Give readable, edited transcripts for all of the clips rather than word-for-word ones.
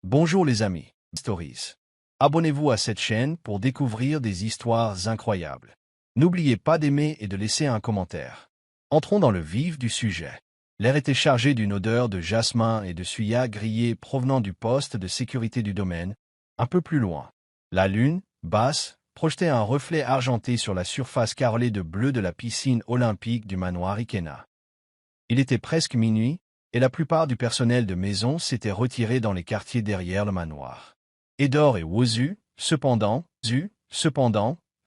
Bonjour les amis, Stories. Abonnez-vous à cette chaîne pour découvrir des histoires incroyables. N'oubliez pas d'aimer et de laisser un commentaire. Entrons dans le vif du sujet. L'air était chargé d'une odeur de jasmin et de suya grillé provenant du poste de sécurité du domaine, un peu plus loin. La lune, basse, projetait un reflet argenté sur la surface carrelée de bleu de la piscine olympique du manoir Ikena. Il était presque minuit, et la plupart du personnel de maison s'était retiré dans les quartiers derrière le manoir. Edor et Wozu, cependant,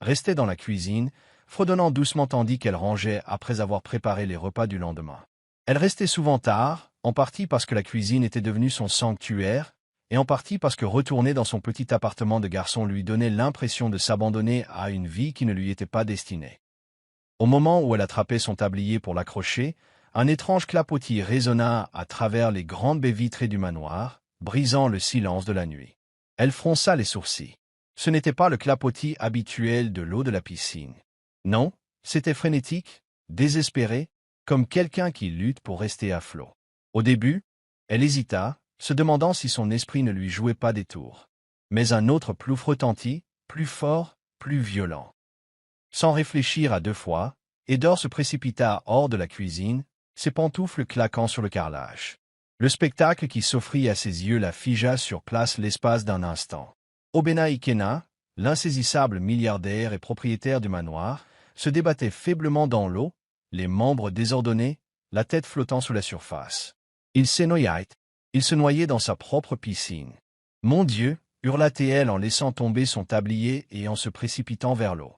restaient dans la cuisine, fredonnant doucement tandis qu'elle rangeait après avoir préparé les repas du lendemain. Elle restait souvent tard, en partie parce que la cuisine était devenue son sanctuaire, et en partie parce que retourner dans son petit appartement de garçon lui donnait l'impression de s'abandonner à une vie qui ne lui était pas destinée. Au moment où elle attrapait son tablier pour l'accrocher, un étrange clapotis résonna à travers les grandes baies vitrées du manoir, brisant le silence de la nuit. Elle fronça les sourcils. Ce n'était pas le clapotis habituel de l'eau de la piscine. Non, c'était frénétique, désespéré, comme quelqu'un qui lutte pour rester à flot. Au début, elle hésita, se demandant si son esprit ne lui jouait pas des tours. Mais un autre plouf retentit, plus fort, plus violent. Sans réfléchir à deux fois, Edor se précipita hors de la cuisine, ses pantoufles claquant sur le carrelage. Le spectacle qui s'offrit à ses yeux la figea sur place l'espace d'un instant. Obena Ikena, l'insaisissable milliardaire et propriétaire du manoir, se débattait faiblement dans l'eau, les membres désordonnés, la tête flottant sous la surface. Il se noyait dans sa propre piscine. « Mon Dieu !» hurla-t-elle en laissant tomber son tablier et en se précipitant vers l'eau.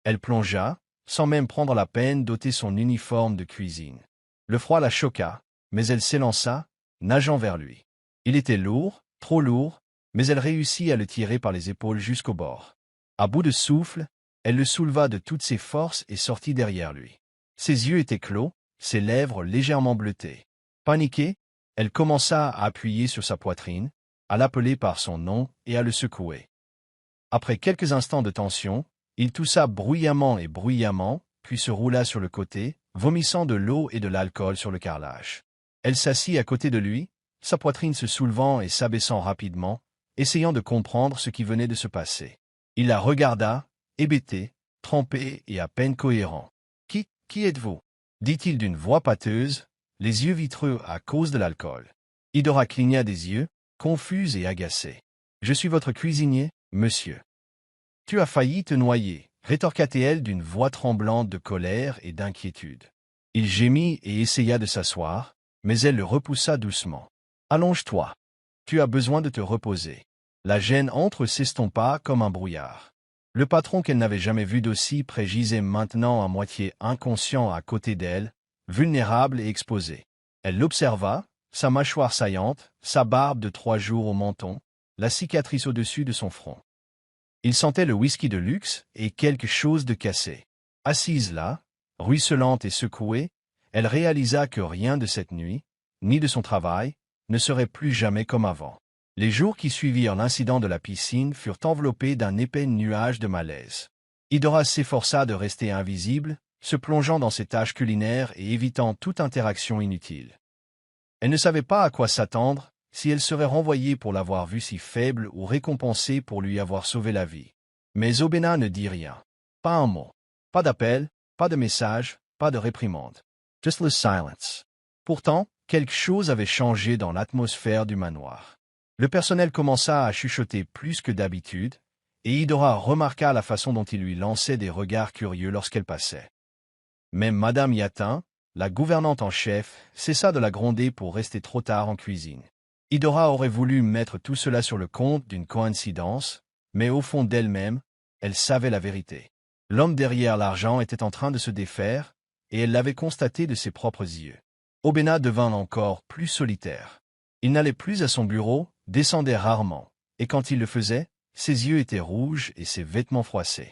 Elle plongea, sans même prendre la peine d'ôter son uniforme de cuisine. Le froid la choqua, mais elle s'élança, nageant vers lui. Il était lourd, trop lourd, mais elle réussit à le tirer par les épaules jusqu'au bord. À bout de souffle, elle le souleva de toutes ses forces et sortit derrière lui. Ses yeux étaient clos, ses lèvres légèrement bleutées. Paniquée, elle commença à appuyer sur sa poitrine, à l'appeler par son nom et à le secouer. Après quelques instants de tension, il toussa bruyamment, puis se roula sur le côté, vomissant de l'eau et de l'alcool sur le carrelage. Elle s'assit à côté de lui, sa poitrine se soulevant et s'abaissant rapidement, essayant de comprendre ce qui venait de se passer. Il la regarda, hébété, trempé et à peine cohérent. « Qui êtes-vous » dit-il d'une voix pâteuse, les yeux vitreux à cause de l'alcool. Idora cligna des yeux, confuse et agacée. « Je suis votre cuisinier, monsieur. » « Tu as failli te noyer » rétorqua-t-elle d'une voix tremblante de colère et d'inquiétude. Il gémit et essaya de s'asseoir, mais elle le repoussa doucement. « Allonge-toi. Tu as besoin de te reposer. » La gêne entre eux s'estompa comme un brouillard. Le patron qu'elle n'avait jamais vu d'aussi près gisait maintenant à moitié inconscient à côté d'elle, vulnérable et exposé. Elle l'observa, sa mâchoire saillante, sa barbe de 3 jours au menton, la cicatrice au-dessus de son front. Il sentait le whisky de luxe et quelque chose de cassé. Assise là, ruisselante et secouée, elle réalisa que rien de cette nuit, ni de son travail, ne serait plus jamais comme avant. Les jours qui suivirent l'incident de la piscine furent enveloppés d'un épais nuage de malaise. Idora s'efforça de rester invisible, se plongeant dans ses tâches culinaires et évitant toute interaction inutile. Elle ne savait pas à quoi s'attendre, si elle serait renvoyée pour l'avoir vue si faible ou récompensée pour lui avoir sauvé la vie. Mais Obena ne dit rien. Pas un mot. Pas d'appel, pas de message, pas de réprimande. Just the silence. Pourtant, quelque chose avait changé dans l'atmosphère du manoir. Le personnel commença à chuchoter plus que d'habitude, et Idora remarqua la façon dont il lui lançait des regards curieux lorsqu'elle passait. Même Madame Yatin, la gouvernante en chef, cessa de la gronder pour rester trop tard en cuisine. Idora aurait voulu mettre tout cela sur le compte d'une coïncidence, mais au fond d'elle-même, elle savait la vérité. L'homme derrière l'argent était en train de se défaire, et elle l'avait constaté de ses propres yeux. Obena devint encore plus solitaire. Il n'allait plus à son bureau, descendait rarement, et quand il le faisait, ses yeux étaient rouges et ses vêtements froissés.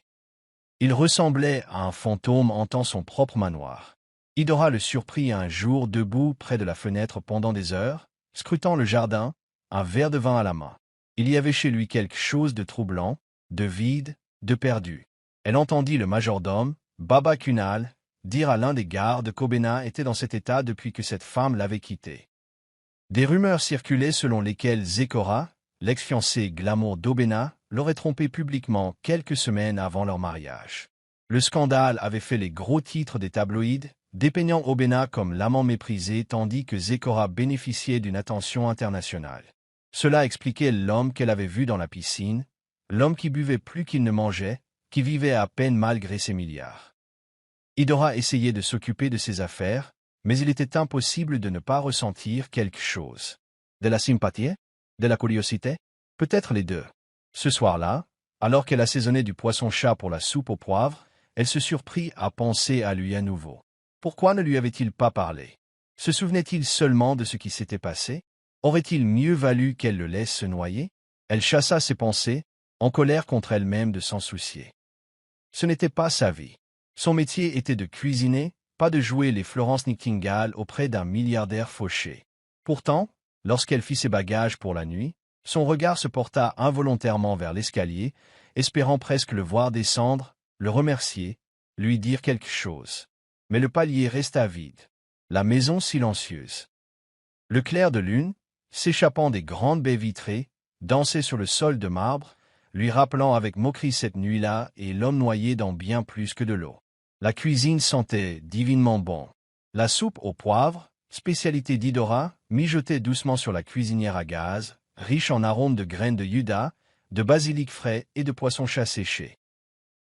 Il ressemblait à un fantôme hantant son propre manoir. Idora le surprit un jour debout près de la fenêtre pendant des heures, scrutant le jardin, un verre de vin à la main. Il y avait chez lui quelque chose de troublant, de vide, de perdu. Elle entendit le majordome, Baba Kunal, dire à l'un des gardes qu'Obena était dans cet état depuis que cette femme l'avait quitté. Des rumeurs circulaient selon lesquelles Zecora, l'ex-fiancé glamour d'Obena, l'aurait trompé publiquement quelques semaines avant leur mariage. Le scandale avait fait les gros titres des tabloïds, dépeignant Obena comme l'amant méprisé tandis que Zecora bénéficiait d'une attention internationale. Cela expliquait l'homme qu'elle avait vu dans la piscine, l'homme qui buvait plus qu'il ne mangeait, qui vivait à peine malgré ses milliards. Idora essayait de s'occuper de ses affaires, mais il était impossible de ne pas ressentir quelque chose. De la sympathie? De la curiosité? Peut-être les deux. Ce soir-là, alors qu'elle assaisonnait du poisson-chat pour la soupe au poivre, elle se surprit à penser à lui à nouveau. Pourquoi ne lui avait-il pas parlé? Se souvenait-il seulement de ce qui s'était passé? Aurait-il mieux valu qu'elle le laisse se noyer? Elle chassa ses pensées, en colère contre elle-même de s'en soucier. Ce n'était pas sa vie. Son métier était de cuisiner, pas de jouer les Florence Nightingale auprès d'un milliardaire fauché. Pourtant, lorsqu'elle fit ses bagages pour la nuit, son regard se porta involontairement vers l'escalier, espérant presque le voir descendre, le remercier, lui dire quelque chose. Mais le palier resta vide. La maison silencieuse. Le clair de lune, s'échappant des grandes baies vitrées, dansait sur le sol de marbre, lui rappelant avec moquerie cette nuit-là et l'homme noyé dans bien plus que de l'eau. La cuisine sentait divinement bon. La soupe au poivre, spécialité d'Idora, mijotait doucement sur la cuisinière à gaz, riche en arômes de graines de Juda, de basilic frais et de poisson-chat séché.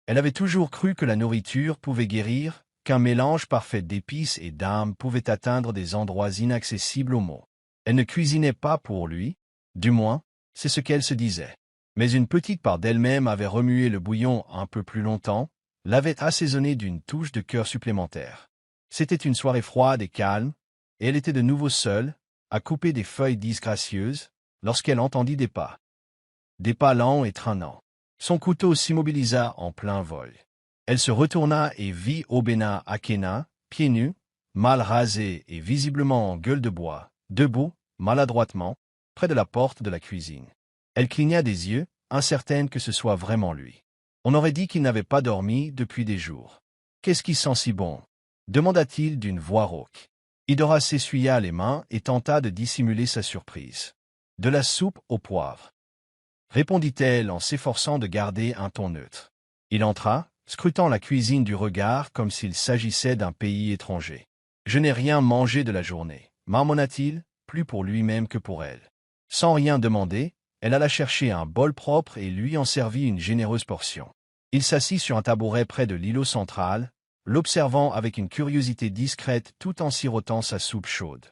Elle avait toujours cru que la nourriture pouvait guérir, qu'un mélange parfait d'épices et d'âme pouvait atteindre des endroits inaccessibles aux mots. Elle ne cuisinait pas pour lui, du moins, c'est ce qu'elle se disait. Mais une petite part d'elle-même avait remué le bouillon un peu plus longtemps, l'avait assaisonné d'une touche de cœur supplémentaire. C'était une soirée froide et calme, et elle était de nouveau seule, à couper des feuilles disgracieuses, lorsqu'elle entendit des pas. Des pas lents et traînants. Son couteau s'immobilisa en plein vol. Elle se retourna et vit Obena Akena, pieds nus, mal rasé et visiblement en gueule de bois, debout, maladroitement, près de la porte de la cuisine. Elle cligna des yeux, incertaine que ce soit vraiment lui. On aurait dit qu'il n'avait pas dormi depuis des jours. « Qu'est-ce qui sent si bon » demanda-t-il d'une voix rauque. Idora s'essuya les mains et tenta de dissimuler sa surprise. « De la soupe au poivre » répondit-elle en s'efforçant de garder un ton neutre. Il entra, scrutant la cuisine du regard comme s'il s'agissait d'un pays étranger. « Je n'ai rien mangé de la journée, marmonna-t-il, plus pour lui-même que pour elle. Sans rien demander, elle alla chercher un bol propre et lui en servit une généreuse portion. Il s'assit sur un tabouret près de l'îlot central, l'observant avec une curiosité discrète tout en sirotant sa soupe chaude.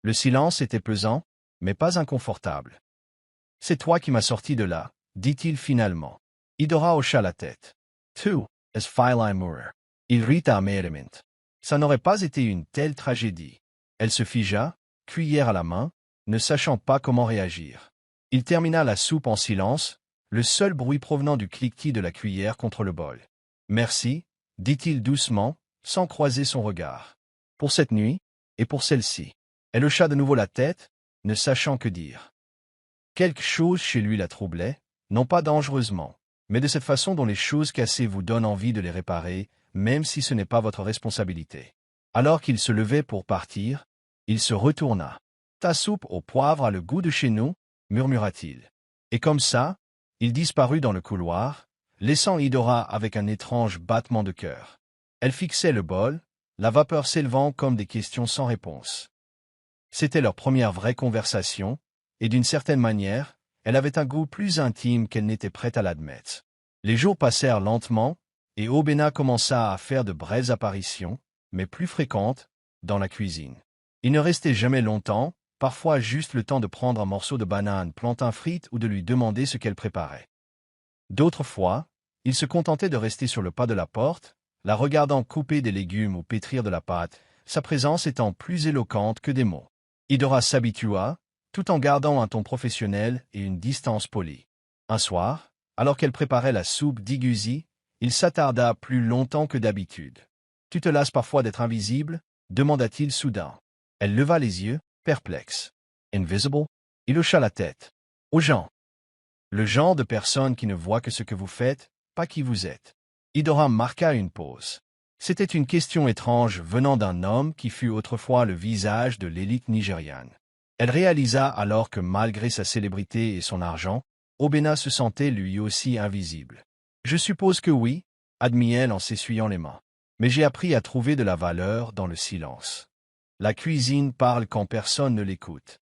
Le silence était pesant, mais pas inconfortable. « C'est toi qui m'as sorti de là, » dit-il finalement. Idora hocha la tête. « Tu es Philemur. » Il rit amèrement. Ça n'aurait pas été une telle tragédie. Elle se figea, cuillère à la main, ne sachant pas comment réagir. Il termina la soupe en silence, le seul bruit provenant du cliquetis de la cuillère contre le bol. « Merci, » dit-il doucement, sans croiser son regard. « Pour cette nuit, et pour celle-ci. » Elle hocha de nouveau la tête, ne sachant que dire. Quelque chose chez lui la troublait, non pas dangereusement, mais de cette façon dont les choses cassées vous donnent envie de les réparer, même si ce n'est pas votre responsabilité. Alors qu'il se levait pour partir, il se retourna. « Ta soupe au poivre a le goût de chez nous » murmura-t-il. Et comme ça, il disparut dans le couloir, laissant Idora avec un étrange battement de cœur. Elle fixait le bol, la vapeur s'élevant comme des questions sans réponse. C'était leur première vraie conversation, et d'une certaine manière, elle avait un goût plus intime qu'elle n'était prête à l'admettre. Les jours passèrent lentement, et Obena commença à faire de brèves apparitions, mais plus fréquentes, dans la cuisine. Il ne restait jamais longtemps, parfois juste le temps de prendre un morceau de banane plantain frite ou de lui demander ce qu'elle préparait. D'autres fois, il se contentait de rester sur le pas de la porte, la regardant couper des légumes ou pétrir de la pâte, sa présence étant plus éloquente que des mots. Idora s'habitua, tout en gardant un ton professionnel et une distance polie. Un soir, alors qu'elle préparait la soupe d'igusi, il s'attarda plus longtemps que d'habitude. « Tu te lasses parfois d'être invisible » demanda-t-il soudain. Elle leva les yeux, perplexe. « Invisible » Il hocha la tête. « Aux gens. Le genre de personne qui ne voit que ce que vous faites, pas qui vous êtes. » Idora marqua une pause. C'était une question étrange venant d'un homme qui fut autrefois le visage de l'élite nigériane. Elle réalisa alors que malgré sa célébrité et son argent, Obéna se sentait lui aussi invisible. Je suppose que oui, admit-elle en s'essuyant les mains. Mais j'ai appris à trouver de la valeur dans le silence. La cuisine parle quand personne ne l'écoute.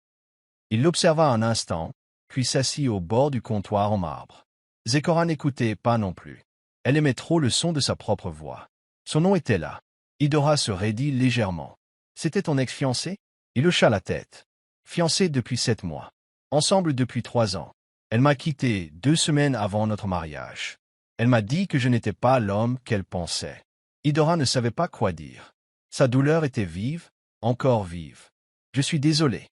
Il l'observa un instant, puis s'assit au bord du comptoir en marbre. Zécora n'écoutait pas non plus. Elle aimait trop le son de sa propre voix. Son nom était là. Idora se raidit légèrement. C'était ton ex-fiancé? Il hocha la tête. Fiancé depuis 7 mois. Ensemble depuis 3 ans. Elle m'a quitté 2 semaines avant notre mariage. Elle m'a dit que je n'étais pas l'homme qu'elle pensait. Idora ne savait pas quoi dire. Sa douleur était vive, encore vive. Je suis désolé,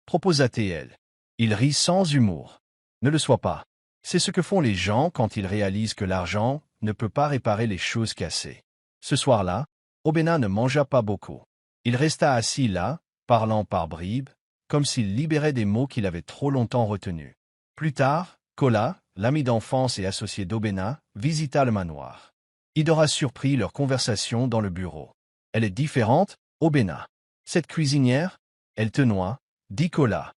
proposa-t-elle. Il rit sans humour. Ne le sois pas. C'est ce que font les gens quand ils réalisent que l'argent ne peut pas réparer les choses cassées. Ce soir-là, Obéna ne mangea pas beaucoup. Il resta assis là, parlant par bribes, comme s'il libérait des mots qu'il avait trop longtemps retenus. Plus tard, Kola, l'ami d'enfance et associé d'Obéna, visita le manoir. Idora surprit leur conversation dans le bureau. Elle est différente, Obéna. Cette cuisinière, elle te noie, dit Kola.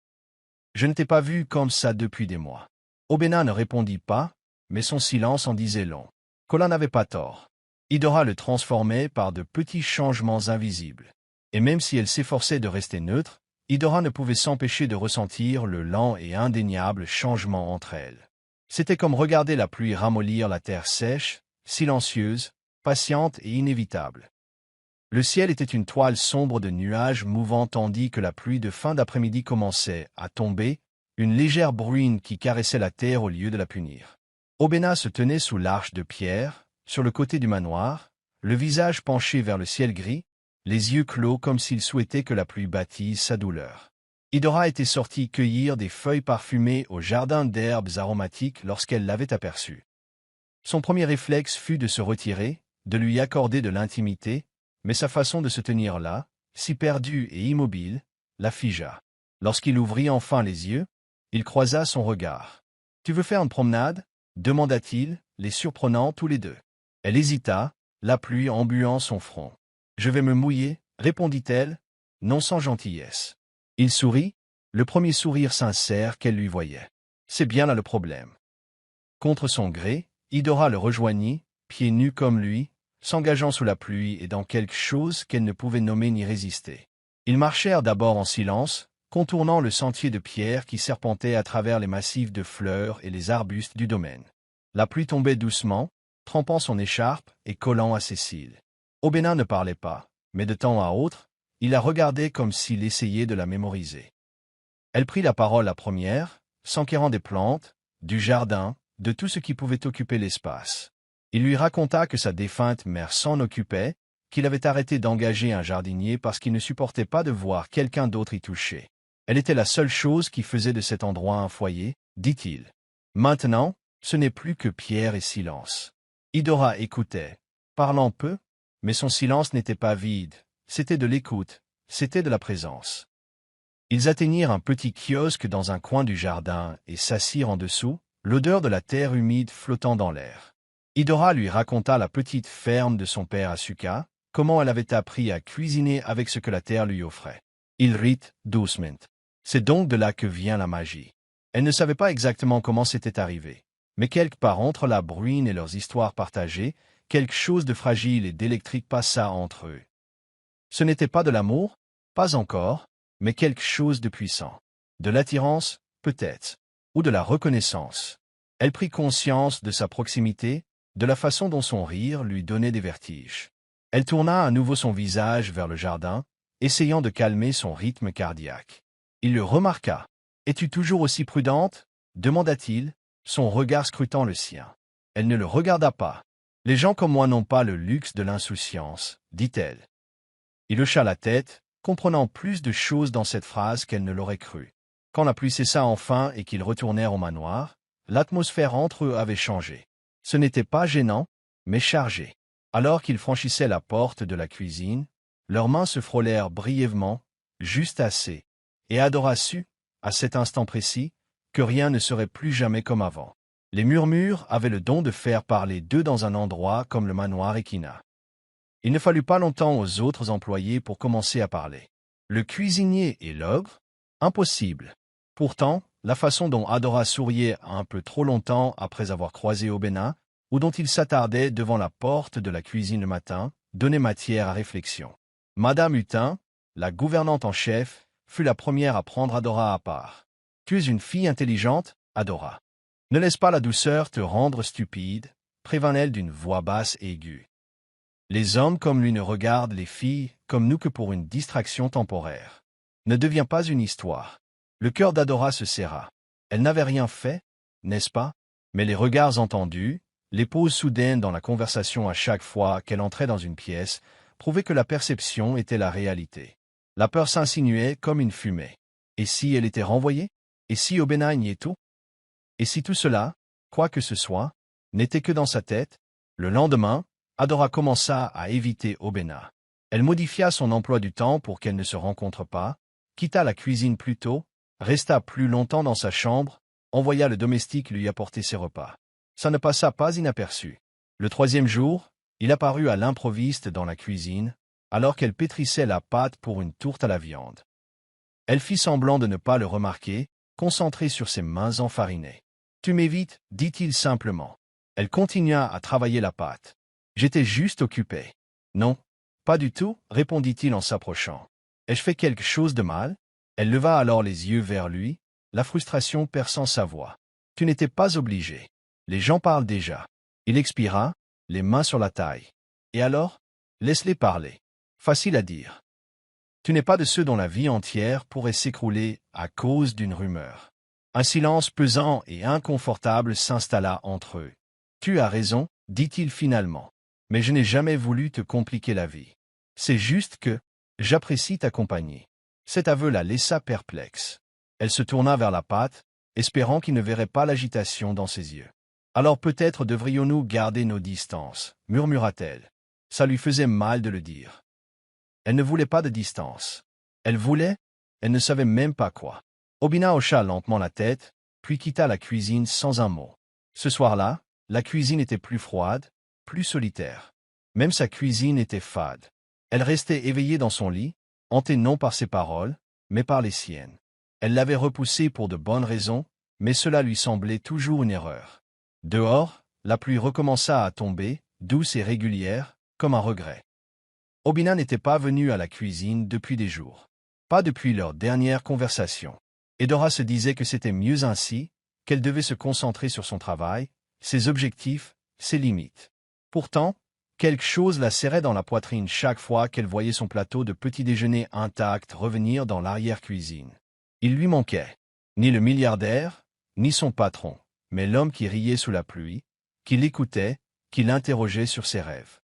Je ne t'ai pas vu comme ça depuis des mois. Obéna ne répondit pas, mais son silence en disait long. Kola n'avait pas tort. Idora le transformait par de petits changements invisibles. Et même si elle s'efforçait de rester neutre, Idora ne pouvait s'empêcher de ressentir le lent et indéniable changement entre elles. C'était comme regarder la pluie ramollir la terre sèche, silencieuse, patiente et inévitable. Le ciel était une toile sombre de nuages mouvants tandis que la pluie de fin d'après-midi commençait à tomber, une légère bruine qui caressait la terre au lieu de la punir. Obéna se tenait sous l'arche de pierre, sur le côté du manoir, le visage penché vers le ciel gris, les yeux clos comme s'il souhaitait que la pluie bâtisse sa douleur. Idora était sortie cueillir des feuilles parfumées au jardin d'herbes aromatiques lorsqu'elle l'avait aperçu. Son premier réflexe fut de se retirer, de lui accorder de l'intimité, mais sa façon de se tenir là, si perdue et immobile, la figea. Lorsqu'il ouvrit enfin les yeux, il croisa son regard. « Tu veux faire une promenade » demanda-t-il, les surprenant tous les deux. Elle hésita, la pluie embuant son front. « Je vais me mouiller » répondit-elle, non sans gentillesse. Il sourit, le premier sourire sincère qu'elle lui voyait. C'est bien là le problème. Contre son gré, Idora le rejoignit, pieds nus comme lui, s'engageant sous la pluie et dans quelque chose qu'elle ne pouvait nommer ni résister. Ils marchèrent d'abord en silence, contournant le sentier de pierre qui serpentait à travers les massifs de fleurs et les arbustes du domaine. La pluie tombait doucement, trempant son écharpe et collant à ses cils. Obéna ne parlait pas, mais de temps à autre, il la regardait comme s'il essayait de la mémoriser. Elle prit la parole la première, s'enquérant des plantes, du jardin, de tout ce qui pouvait occuper l'espace. Il lui raconta que sa défunte mère s'en occupait, qu'il avait arrêté d'engager un jardinier parce qu'il ne supportait pas de voir quelqu'un d'autre y toucher. Elle était la seule chose qui faisait de cet endroit un foyer, dit-il. Maintenant, ce n'est plus que pierre et silence. Idora écoutait, parlant peu, mais son silence n'était pas vide, c'était de l'écoute, c'était de la présence. Ils atteignirent un petit kiosque dans un coin du jardin et s'assirent en dessous, l'odeur de la terre humide flottant dans l'air. Idora lui raconta la petite ferme de son père à Suka, comment elle avait appris à cuisiner avec ce que la terre lui offrait. Il rit doucement. C'est donc de là que vient la magie. Elle ne savait pas exactement comment c'était arrivé, mais quelque part entre la bruine et leurs histoires partagées, quelque chose de fragile et d'électrique passa entre eux. Ce n'était pas de l'amour, pas encore, mais quelque chose de puissant. De l'attirance, peut-être, ou de la reconnaissance. Elle prit conscience de sa proximité, de la façon dont son rire lui donnait des vertiges. Elle tourna à nouveau son visage vers le jardin, essayant de calmer son rythme cardiaque. Il le remarqua. « Es-tu toujours aussi prudente » demanda-t-il, son regard scrutant le sien. Elle ne le regarda pas. « Les gens comme moi n'ont pas le luxe de l'insouciance, » dit-elle. Il hocha la tête, comprenant plus de choses dans cette phrase qu'elle ne l'aurait cru. Quand la pluie cessa enfin et qu'ils retournèrent au manoir, l'atmosphère entre eux avait changé. Ce n'était pas gênant, mais chargé. Alors qu'ils franchissaient la porte de la cuisine, leurs mains se frôlèrent brièvement, juste assez, et Adora sut, à cet instant précis, que rien ne serait plus jamais comme avant. Les murmures avaient le don de faire parler d'eux dans un endroit comme le manoir Equina. Il ne fallut pas longtemps aux autres employés pour commencer à parler. Le cuisinier et l'ogre, Impossible. Pourtant, la façon dont Adora souriait un peu trop longtemps après avoir croisé Obéna, ou dont il s'attardait devant la porte de la cuisine le matin, donnait matière à réflexion. Madame Hutin, la gouvernante en chef, fut la première à prendre Adora à part. « Tu es une fille intelligente, Adora. Ne laisse pas la douceur te rendre stupide, » prévint-elle d'une voix basse et aiguë. Les hommes comme lui ne regardent les filles comme nous que pour une distraction temporaire. Ne devient pas une histoire. Le cœur d'Adora se serra. Elle n'avait rien fait, n'est-ce pas? Mais les regards entendus, les pauses soudaines dans la conversation à chaque fois qu'elle entrait dans une pièce, prouvaient que la perception était la réalité. La peur s'insinuait comme une fumée. Et si elle était renvoyée? Et si Obéna y est tout? Et si tout cela, quoi que ce soit, n'était que dans sa tête? Le lendemain, Adora commença à éviter Obéna. Elle modifia son emploi du temps pour qu'elle ne se rencontre pas, quitta la cuisine plus tôt, resta plus longtemps dans sa chambre, envoya le domestique lui apporter ses repas. Ça ne passa pas inaperçu. Le troisième jour, il apparut à l'improviste dans la cuisine, alors qu'elle pétrissait la pâte pour une tourte à la viande. Elle fit semblant de ne pas le remarquer, concentrée sur ses mains enfarinées. « Tu m'évites, dit-il simplement. Elle continua à travailler la pâte. « J'étais juste occupé. »« Non, pas du tout, répondit-il en s'approchant. « Ai-je fait quelque chose de mal ?» Elle leva alors les yeux vers lui, la frustration perçant sa voix. « Tu n'étais pas obligé. Les gens parlent déjà. » Il expira, les mains sur la taille. « Et alors? Laisse-les parler. Facile à dire. Tu n'es pas de ceux dont la vie entière pourrait s'écrouler à cause d'une rumeur. » Un silence pesant et inconfortable s'installa entre eux. « Tu as raison, dit-il finalement. Mais je n'ai jamais voulu te compliquer la vie. C'est juste que j'apprécie ta compagnie. » Cet aveu la laissa perplexe. Elle se tourna vers la pâte, espérant qu'il ne verrait pas l'agitation dans ses yeux. « Alors peut-être devrions-nous garder nos distances, murmura-t-elle. Ça lui faisait mal de le dire. Elle ne voulait pas de distance. Elle voulait, elle ne savait même pas quoi. Obéna hocha lentement la tête, puis quitta la cuisine sans un mot. Ce soir-là, la cuisine était plus froide, plus solitaire. Même sa cuisine était fade. Elle restait éveillée dans son lit, hantée non par ses paroles, mais par les siennes. Elle l'avait repoussé pour de bonnes raisons, mais cela lui semblait toujours une erreur. Dehors, la pluie recommença à tomber, douce et régulière, comme un regret. Obéna n'était pas venu à la cuisine depuis des jours. Pas depuis leur dernière conversation. Adora se disait que c'était mieux ainsi, qu'elle devait se concentrer sur son travail, ses objectifs, ses limites. Pourtant, quelque chose la serrait dans la poitrine chaque fois qu'elle voyait son plateau de petit-déjeuner intact revenir dans l'arrière-cuisine. Il lui manquait ni le milliardaire, ni son patron, mais l'homme qui riait sous la pluie, qui l'écoutait, qui l'interrogeait sur ses rêves.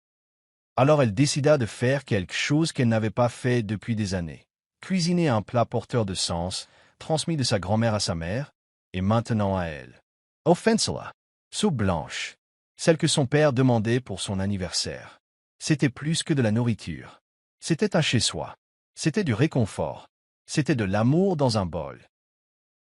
Alors elle décida de faire quelque chose qu'elle n'avait pas fait depuis des années. Cuisiner un plat porteur de sens, transmis de sa grand-mère à sa mère, et maintenant à elle. Offensala, soupe blanche, celle que son père demandait pour son anniversaire. C'était plus que de la nourriture. C'était un chez-soi. C'était du réconfort. C'était de l'amour dans un bol.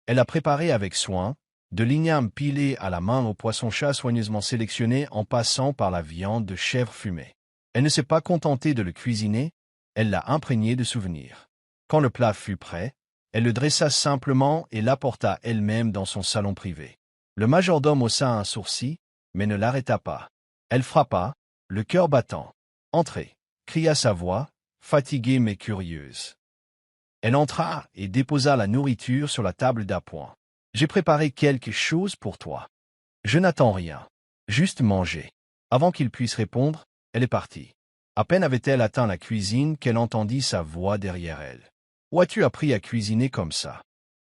Elle a préparé avec soin, de l'igname pilé à la main au poisson-chat soigneusement sélectionné en passant par la viande de chèvre fumée. Elle ne s'est pas contentée de le cuisiner, elle l'a imprégné de souvenirs. Quand le plat fut prêt, elle le dressa simplement et l'apporta elle-même dans son salon privé. Le majordome haussa un sourcil, mais ne l'arrêta pas. Elle frappa, le cœur battant. « Entrez !» cria sa voix, fatiguée mais curieuse. Elle entra et déposa la nourriture sur la table d'appoint. « J'ai préparé quelque chose pour toi. Je n'attends rien. Juste manger. » Avant qu'il puisse répondre, elle est partie. À peine avait-elle atteint la cuisine qu'elle entendit sa voix derrière elle. « Où as-tu appris à cuisiner comme ça ?»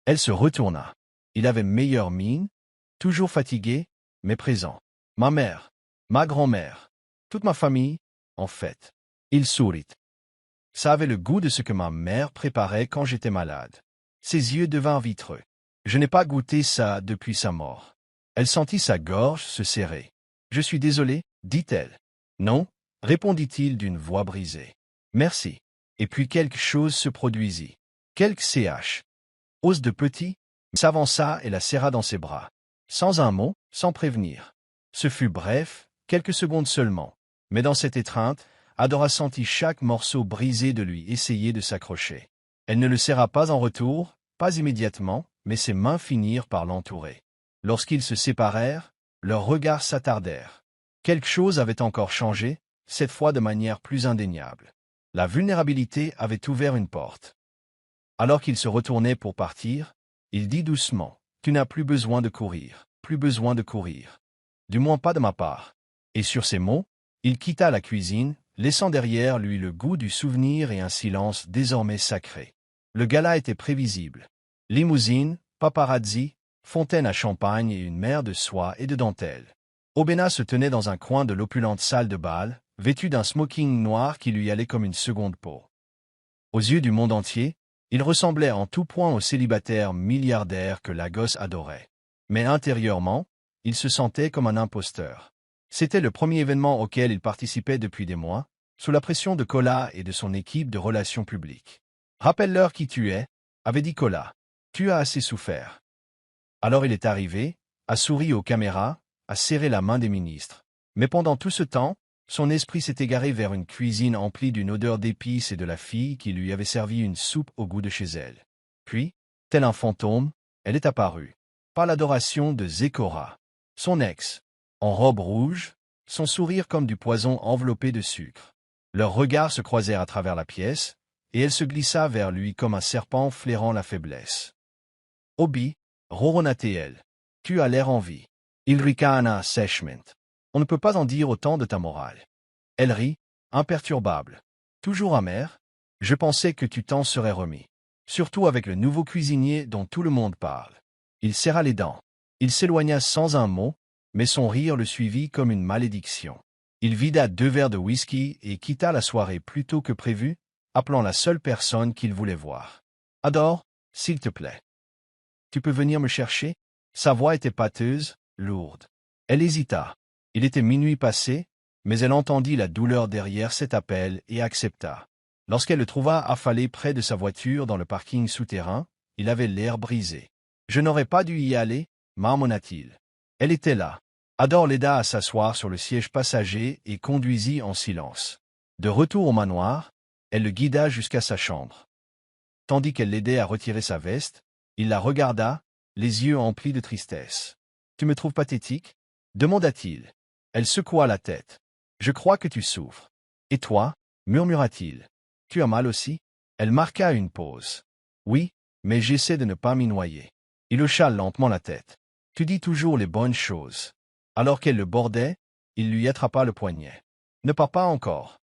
Elle se retourna. Il avait meilleure mine, toujours fatigué, mais présent. « Ma mère, ma grand-mère, toute ma famille, en fait. » Il sourit. « Ça avait le goût de ce que ma mère préparait quand j'étais malade. » Ses yeux devinrent vitreux. « Je n'ai pas goûté ça depuis sa mort. » Elle sentit sa gorge se serrer. « Je suis désolée, dit-elle. »« Non, » répondit-il d'une voix brisée. « Merci. » Et puis quelque chose se produisit. Quelque CH. Os de petit, s'avança et la serra dans ses bras. Sans un mot, sans prévenir. Ce fut bref, quelques secondes seulement. Mais dans cette étreinte, Adora sentit chaque morceau brisé de lui essayer de s'accrocher. Elle ne le serra pas en retour, pas immédiatement, mais ses mains finirent par l'entourer. Lorsqu'ils se séparèrent, leurs regards s'attardèrent. Quelque chose avait encore changé, cette fois de manière plus indéniable. La vulnérabilité avait ouvert une porte. Alors qu'il se retournait pour partir, il dit doucement, « Tu n'as plus besoin de courir, plus besoin de courir. Du moins pas de ma part. » Et sur ces mots, il quitta la cuisine, laissant derrière lui le goût du souvenir et un silence désormais sacré. Le gala était prévisible. Limousine, paparazzi, fontaine à champagne et une mer de soie et de dentelle. Obena se tenait dans un coin de l'opulente salle de bal, vêtu d'un smoking noir qui lui allait comme une seconde peau. Aux yeux du monde entier, il ressemblait en tout point au célibataire milliardaire que Lagos adorait. Mais intérieurement, il se sentait comme un imposteur. C'était le premier événement auquel il participait depuis des mois, sous la pression de Kola et de son équipe de relations publiques. « Rappelle-leur qui tu es », avait dit Kola. « Tu as assez souffert. » Alors il est arrivé, a souri aux caméras, a serré la main des ministres. Mais pendant tout ce temps, son esprit s'est égaré vers une cuisine emplie d'une odeur d'épices et de la fille qui lui avait servi une soupe au goût de chez elle. Puis, tel un fantôme, elle est apparue. Par l'adoration de Zecora, son ex, en robe rouge, son sourire comme du poison enveloppé de sucre. Leurs regards se croisèrent à travers la pièce, et elle se glissa vers lui comme un serpent flairant la faiblesse. « Obi, ronronna-t-elle, tu as l'air en vie. Il ricana sèchement. On ne peut pas en dire autant de ta morale. » Elle rit, imperturbable. Toujours amère. Je pensais que tu t'en serais remis. Surtout avec le nouveau cuisinier dont tout le monde parle. Il serra les dents. Il s'éloigna sans un mot, mais son rire le suivit comme une malédiction. Il vida 2 verres de whisky et quitta la soirée plus tôt que prévu, appelant la seule personne qu'il voulait voir. « Adore, s'il te plaît. Tu peux venir me chercher ?» Sa voix était pâteuse, lourde. Elle hésita. Il était minuit passé, mais elle entendit la douleur derrière cet appel et accepta. Lorsqu'elle le trouva affalé près de sa voiture dans le parking souterrain, il avait l'air brisé. « Je n'aurais pas dû y aller, » marmonna-t-il. Elle était là. Adore l'aida à s'asseoir sur le siège passager et conduisit en silence. De retour au manoir, elle le guida jusqu'à sa chambre. Tandis qu'elle l'aidait à retirer sa veste, il la regarda, les yeux emplis de tristesse. « Tu me trouves pathétique ?» demanda-t-il. Elle secoua la tête. « Je crois que tu souffres. »« Et toi ?» murmura-t-il. « Tu as mal aussi ?» Elle marqua une pause. « Oui, mais j'essaie de ne pas m'y noyer. » Il hocha lentement la tête. « Tu dis toujours les bonnes choses. » Alors qu'elle le bordait, il lui attrapa le poignet. « Ne pars pas encore. »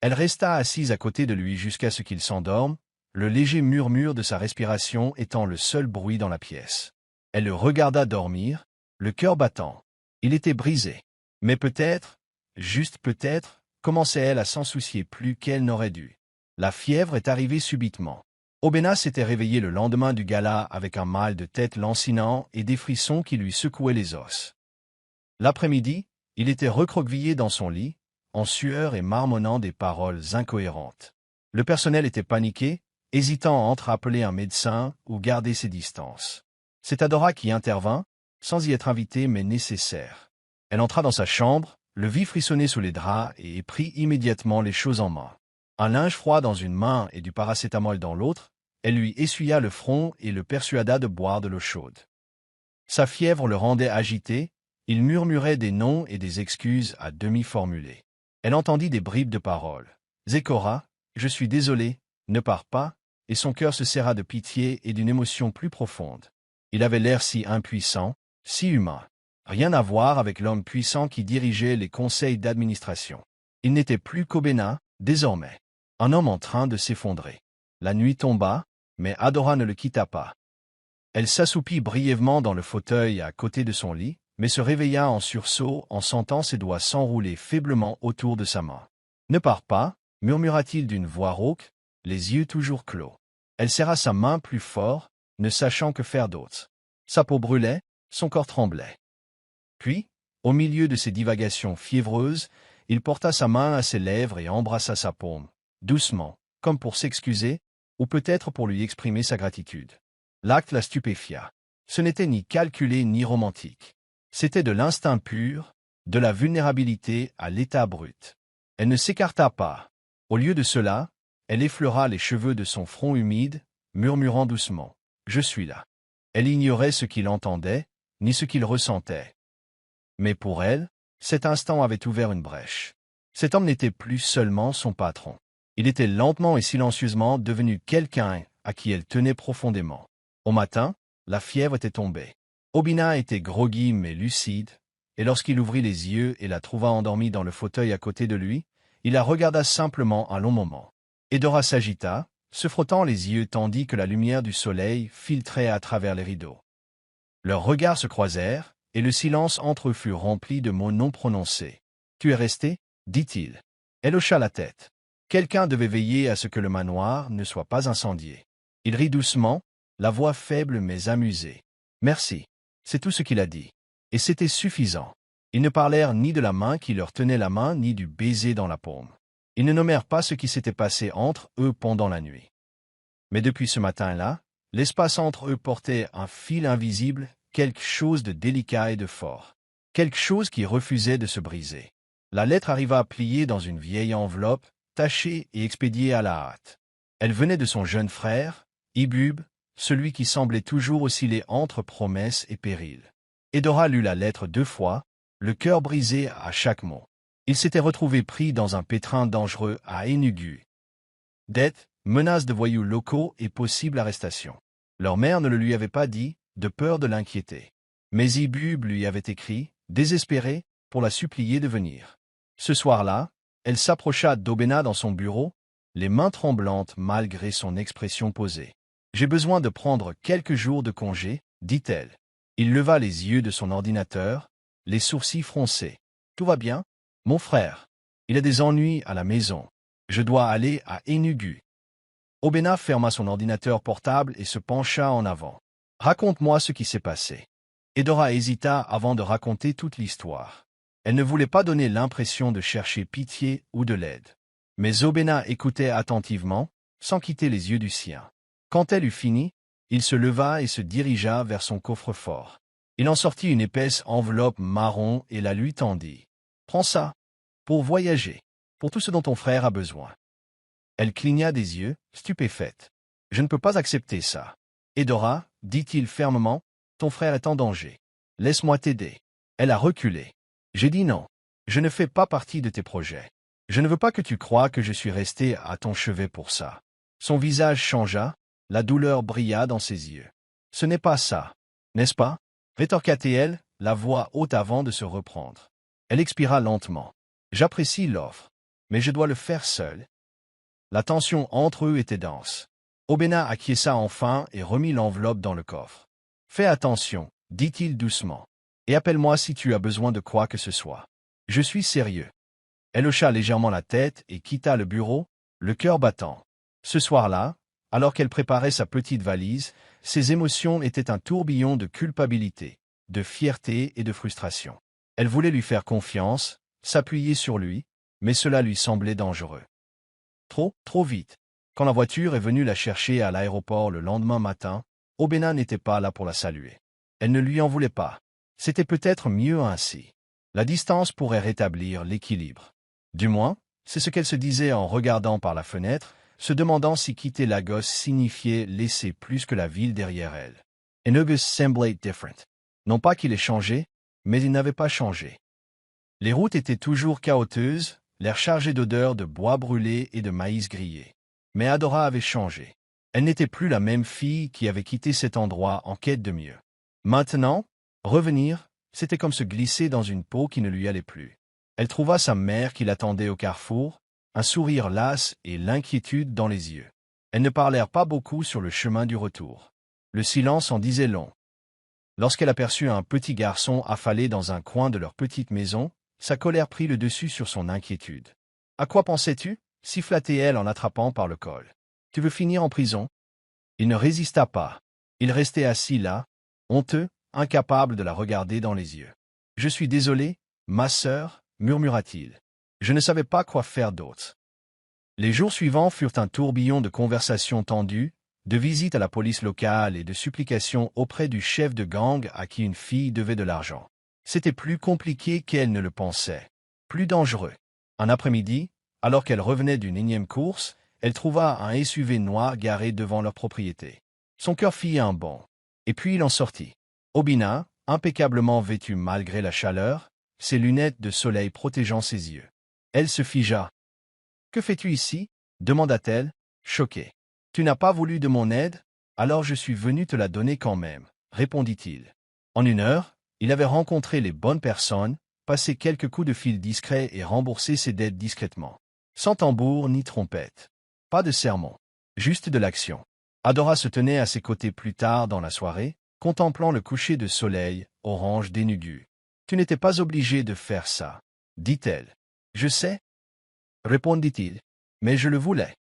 Elle resta assise à côté de lui jusqu'à ce qu'il s'endorme, le léger murmure de sa respiration étant le seul bruit dans la pièce. Elle le regarda dormir, le cœur battant. Il était brisé. Mais peut-être, juste peut-être, commençait-elle à s'en soucier plus qu'elle n'aurait dû. La fièvre est arrivée subitement. Obena s'était réveillé le lendemain du gala avec un mal de tête lancinant et des frissons qui lui secouaient les os. L'après-midi, il était recroquevillé dans son lit, en sueur et marmonnant des paroles incohérentes. Le personnel était paniqué, hésitant entre appeler un médecin ou garder ses distances. C'est Adora qui intervint, sans y être invitée mais nécessaire. Elle entra dans sa chambre, le vit frissonner sous les draps et prit immédiatement les choses en main. Un linge froid dans une main et du paracétamol dans l'autre, elle lui essuya le front et le persuada de boire de l'eau chaude. Sa fièvre le rendait agité, il murmurait des noms et des excuses à demi formulées. Elle entendit des bribes de paroles. « Zecora, je suis désolé, ne pars pas », et son cœur se serra de pitié et d'une émotion plus profonde. Il avait l'air si impuissant, si humain. Rien à voir avec l'homme puissant qui dirigeait les conseils d'administration. Il n'était plus qu'Obena, désormais. Un homme en train de s'effondrer. La nuit tomba, mais Adora ne le quitta pas. Elle s'assoupit brièvement dans le fauteuil à côté de son lit, mais se réveilla en sursaut en sentant ses doigts s'enrouler faiblement autour de sa main. « Ne pars pas », murmura-t-il d'une voix rauque, les yeux toujours clos. Elle serra sa main plus fort, ne sachant que faire d'autre. Sa peau brûlait, son corps tremblait. Puis, au milieu de ses divagations fiévreuses, il porta sa main à ses lèvres et embrassa sa paume, doucement, comme pour s'excuser, ou peut-être pour lui exprimer sa gratitude. L'acte la stupéfia. Ce n'était ni calculé ni romantique. C'était de l'instinct pur, de la vulnérabilité à l'état brut. Elle ne s'écarta pas. Au lieu de cela, elle effleura les cheveux de son front humide, murmurant doucement. je suis là. Elle ignorait ce qu'il entendait, ni ce qu'il ressentait. Mais pour elle, cet instant avait ouvert une brèche. Cet homme n'était plus seulement son patron. Il était lentement et silencieusement devenu quelqu'un à qui elle tenait profondément. Au matin, la fièvre était tombée. Obina était groggy mais lucide, et lorsqu'il ouvrit les yeux et la trouva endormie dans le fauteuil à côté de lui, il la regarda simplement un long moment. Edora s'agita, se frottant les yeux tandis que la lumière du soleil filtrait à travers les rideaux. Leurs regards se croisèrent, et le silence entre eux fut rempli de mots non prononcés. « Tu es resté » dit-il. Elle hocha la tête. Quelqu'un devait veiller à ce que le manoir ne soit pas incendié. Il rit doucement, la voix faible mais amusée. « Merci. » C'est tout ce qu'il a dit. Et c'était suffisant. Ils ne parlèrent ni de la main qui leur tenait la main ni du baiser dans la paume. Ils ne nommèrent pas ce qui s'était passé entre eux pendant la nuit. Mais depuis ce matin-là, l'espace entre eux portait un fil invisible, quelque chose de délicat et de fort. Quelque chose qui refusait de se briser. La lettre arriva pliée dans une vieille enveloppe, tachée et expédiée à la hâte. Elle venait de son jeune frère, Ibub, celui qui semblait toujours osciller entre promesses et périls. Edora lut la lettre 2 fois, le cœur brisé à chaque mot. Il s'était retrouvé pris dans un pétrin dangereux à Enugu. Dettes, menaces de voyous locaux et possible arrestation. Leur mère ne le lui avait pas dit, de peur de l'inquiéter. Mais Ibub lui avait écrit, désespéré, pour la supplier de venir. Ce soir-là, elle s'approcha d'Obena dans son bureau, les mains tremblantes malgré son expression posée. « J'ai besoin de prendre quelques jours de congé, dit-elle. Il leva les yeux de son ordinateur, les sourcils froncés. « Tout va bien, mon frère. Il a des ennuis à la maison. Je dois aller à Enugu. » Obena ferma son ordinateur portable et se pencha en avant. « Raconte-moi ce qui s'est passé. » Edora hésita avant de raconter toute l'histoire. Elle ne voulait pas donner l'impression de chercher pitié ou de l'aide. Mais Obena écoutait attentivement, sans quitter les yeux du sien. Quand elle eut fini, il se leva et se dirigea vers son coffre-fort. Il en sortit une épaisse enveloppe marron et la lui tendit. « Prends ça. Pour voyager. Pour tout ce dont ton frère a besoin. » Elle cligna des yeux, stupéfaite. « Je ne peux pas accepter ça. » « Edora, dit-il fermement, ton frère est en danger. Laisse-moi t'aider. » Elle a reculé. J'ai dit non. Je ne fais pas partie de tes projets. Je ne veux pas que tu croies que je suis resté à ton chevet pour ça. Son visage changea, la douleur brilla dans ses yeux. Ce n'est pas ça, n'est-ce pas? Rétorqua-t-elle, la voix haute avant de se reprendre. Elle expira lentement. J'apprécie l'offre, mais je dois le faire seul. La tension entre eux était dense. Obena acquiesça enfin et remit l'enveloppe dans le coffre. Fais attention, dit-il doucement. Et appelle-moi si tu as besoin de quoi que ce soit. Je suis sérieux. Elle hocha légèrement la tête et quitta le bureau, le cœur battant. Ce soir-là, alors qu'elle préparait sa petite valise, ses émotions étaient un tourbillon de culpabilité, de fierté et de frustration. Elle voulait lui faire confiance, s'appuyer sur lui, mais cela lui semblait dangereux. Trop vite. Quand la voiture est venue la chercher à l'aéroport le lendemain matin, Obena n'était pas là pour la saluer. Elle ne lui en voulait pas. C'était peut-être mieux ainsi. La distance pourrait rétablir l'équilibre. Du moins, c'est ce qu'elle se disait en regardant par la fenêtre, se demandant si quitter Lagos signifiait laisser plus que la ville derrière elle. Enugu semblait different. Non pas qu'il ait changé, mais il n'avait pas changé. Les routes étaient toujours chaotiques, l'air chargé d'odeurs de bois brûlé et de maïs grillé. Mais Adora avait changé. Elle n'était plus la même fille qui avait quitté cet endroit en quête de mieux. Maintenant, revenir, c'était comme se glisser dans une peau qui ne lui allait plus. Elle trouva sa mère qui l'attendait au carrefour, un sourire las et l'inquiétude dans les yeux. Elles ne parlèrent pas beaucoup sur le chemin du retour. Le silence en disait long. Lorsqu'elle aperçut un petit garçon affalé dans un coin de leur petite maison, sa colère prit le dessus sur son inquiétude. « À quoi pensais-tu » siffla-t-elle en l'attrapant par le col. « Tu veux finir en prison ?» Il ne résista pas. Il restait assis là, honteux, incapable de la regarder dans les yeux. « Je suis désolé, ma sœur, » murmura-t-il. « Je ne savais pas quoi faire d'autre. » Les jours suivants furent un tourbillon de conversations tendues, de visites à la police locale et de supplications auprès du chef de gang à qui une fille devait de l'argent. C'était plus compliqué qu'elle ne le pensait, plus dangereux. Un après-midi, alors qu'elle revenait d'une énième course, elle trouva un SUV noir garé devant leur propriété. Son cœur fit un bond. Et puis il en sortit. Obina, impeccablement vêtue malgré la chaleur, ses lunettes de soleil protégeant ses yeux. Elle se figea. « Que fais-tu ici ?» demanda-t-elle, choquée. « Tu n'as pas voulu de mon aide, alors je suis venu te la donner quand même, répondit-il. En 1 heure, il avait rencontré les bonnes personnes, passé quelques coups de fil discrets et remboursé ses dettes discrètement. Sans tambour ni trompette. Pas de sermon. Juste de l'action. Adora se tenait à ses côtés plus tard dans la soirée, contemplant le coucher de soleil, orange dénudu. « Tu n'étais pas obligé de faire ça, dit-elle. Je sais, répondit-il, mais je le voulais.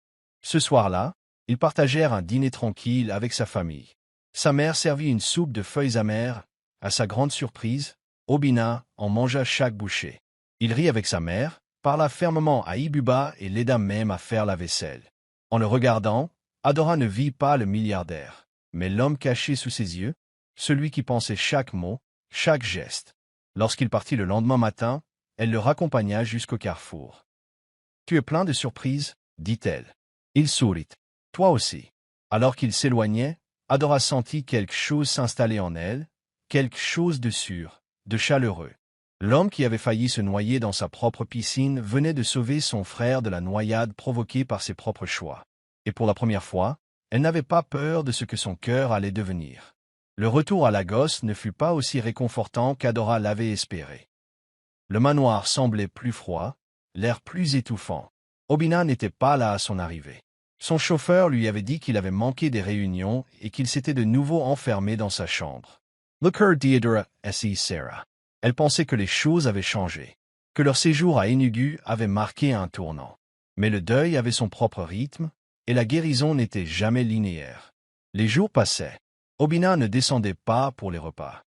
Ce soir-là, ils partagèrent un dîner tranquille avec sa famille. Sa mère servit une soupe de feuilles amères. À sa grande surprise, Obina en mangea chaque bouchée. Il rit avec sa mère, parla fermement à Ibuba et l'aida même à faire la vaisselle. En le regardant, Adora ne vit pas le milliardaire, mais l'homme caché sous ses yeux, celui qui pensait chaque mot, chaque geste. Lorsqu'il partit le lendemain matin, elle le raccompagna jusqu'au carrefour. « Tu es plein de surprises, dit-elle. Il sourit. « Toi aussi. » Alors qu'il s'éloignait, Adora sentit quelque chose s'installer en elle, quelque chose de sûr, de chaleureux. L'homme qui avait failli se noyer dans sa propre piscine venait de sauver son frère de la noyade provoquée par ses propres choix. Et pour la première fois, elle n'avait pas peur de ce que son cœur allait devenir. Le retour à Lagos ne fut pas aussi réconfortant qu'Adora l'avait espéré. Le manoir semblait plus froid, l'air plus étouffant. Obina n'était pas là à son arrivée. Son chauffeur lui avait dit qu'il avait manqué des réunions et qu'il s'était de nouveau enfermé dans sa chambre. Le cœur d'Adora s'y serra. Elle pensait que les choses avaient changé, que leur séjour à Enugu avait marqué un tournant. Mais le deuil avait son propre rythme, et la guérison n'était jamais linéaire. Les jours passaient. Obina ne descendait pas pour les repas.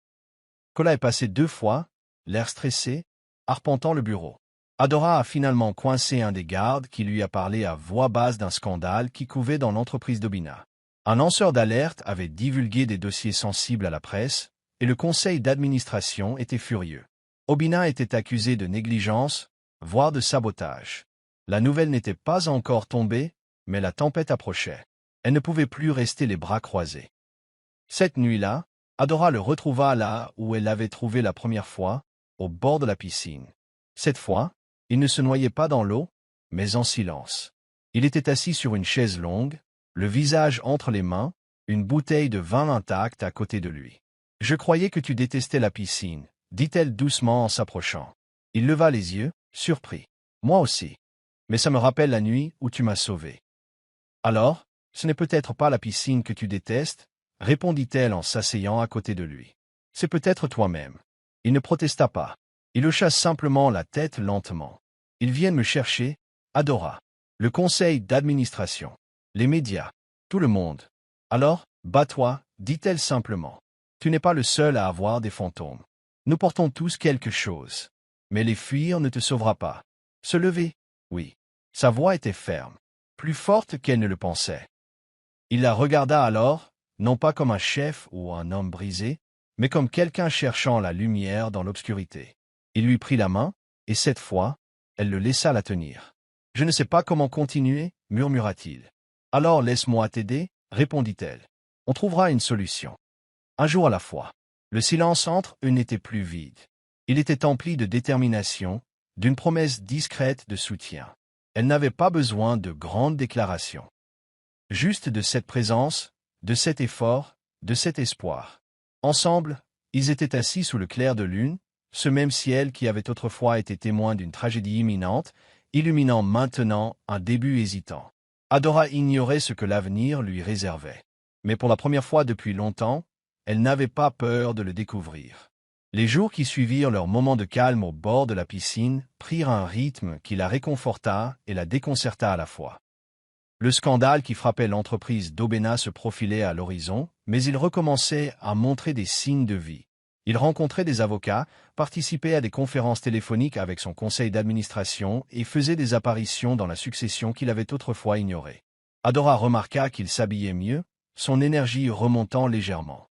Kola est passé 2 fois, l'air stressé, arpentant le bureau. Adora a finalement coincé un des gardes qui lui a parlé à voix basse d'un scandale qui couvait dans l'entreprise d'Obina. Un lanceur d'alerte avait divulgué des dossiers sensibles à la presse, et le conseil d'administration était furieux. Obina était accusé de négligence, voire de sabotage. La nouvelle n'était pas encore tombée, mais la tempête approchait. Elle ne pouvait plus rester les bras croisés. Cette nuit-là, Adora le retrouva là où elle l'avait trouvé la première fois, au bord de la piscine. Cette fois, il ne se noyait pas dans l'eau, mais en silence. Il était assis sur une chaise longue, le visage entre les mains, une bouteille de vin intacte à côté de lui. « Je croyais que tu détestais la piscine, » dit-elle doucement en s'approchant. Il leva les yeux, surpris. « Moi aussi. Mais ça me rappelle la nuit où tu m'as sauvé. »« Alors, ce n'est peut-être pas la piscine que tu détestes ?» répondit-elle en s'asseyant à côté de lui. « C'est peut-être toi-même. » Il ne protesta pas. Il hocha simplement la tête lentement. « Ils viennent me chercher, Adora. Le conseil d'administration. Les médias. Tout le monde. Alors, bats-toi, dit-elle simplement. Tu n'es pas le seul à avoir des fantômes. Nous portons tous quelque chose. Mais les fuir ne te sauvera pas. Se lever, oui. » Sa voix était ferme, plus forte qu'elle ne le pensait. Il la regarda alors, non pas comme un chef ou un homme brisé, mais comme quelqu'un cherchant la lumière dans l'obscurité. Il lui prit la main, et cette fois, elle le laissa la tenir. « Je ne sais pas comment continuer, murmura-t-il. « Alors laisse-moi t'aider, répondit-elle. On trouvera une solution. Un jour à la fois. » Le silence entre eux n'était plus vide. Il était empli de détermination, d'une promesse discrète de soutien. Elle n'avait pas besoin de grandes déclarations. Juste de cette présence, de cet effort, de cet espoir. Ensemble, ils étaient assis sous le clair de lune, ce même ciel qui avait autrefois été témoin d'une tragédie imminente, illuminant maintenant un début hésitant. Adora ignorait ce que l'avenir lui réservait. Mais pour la première fois depuis longtemps, elle n'avait pas peur de le découvrir. Les jours qui suivirent leur moment de calme au bord de la piscine prirent un rythme qui la réconforta et la déconcerta à la fois. Le scandale qui frappait l'entreprise d'Obena se profilait à l'horizon, mais il recommençait à montrer des signes de vie. Il rencontrait des avocats, participait à des conférences téléphoniques avec son conseil d'administration et faisait des apparitions dans la succession qu'il avait autrefois ignorée. Adora remarqua qu'il s'habillait mieux, son énergie remontant légèrement.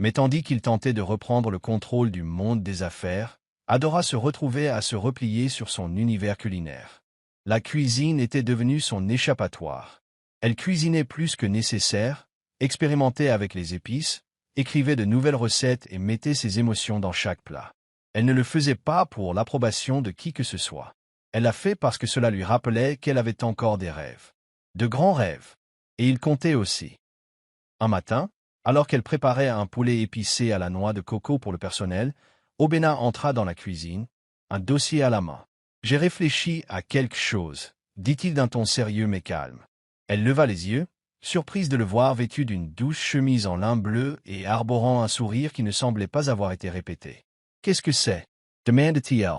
Mais tandis qu'il tentait de reprendre le contrôle du monde des affaires, Adora se retrouvait à se replier sur son univers culinaire. La cuisine était devenue son échappatoire. Elle cuisinait plus que nécessaire, expérimentait avec les épices, écrivait de nouvelles recettes et mettait ses émotions dans chaque plat. Elle ne le faisait pas pour l'approbation de qui que ce soit. Elle l'a fait parce que cela lui rappelait qu'elle avait encore des rêves. De grands rêves. Et il comptait aussi. Un matin, alors qu'elle préparait un poulet épicé à la noix de coco pour le personnel, Obéna entra dans la cuisine, un dossier à la main. « J'ai réfléchi à quelque chose », dit-il d'un ton sérieux mais calme. Elle leva les yeux, surprise de le voir vêtu d'une douce chemise en lin bleu et arborant un sourire qui ne semblait pas avoir été répété. « Qu'est-ce que c'est » demanda-t-il.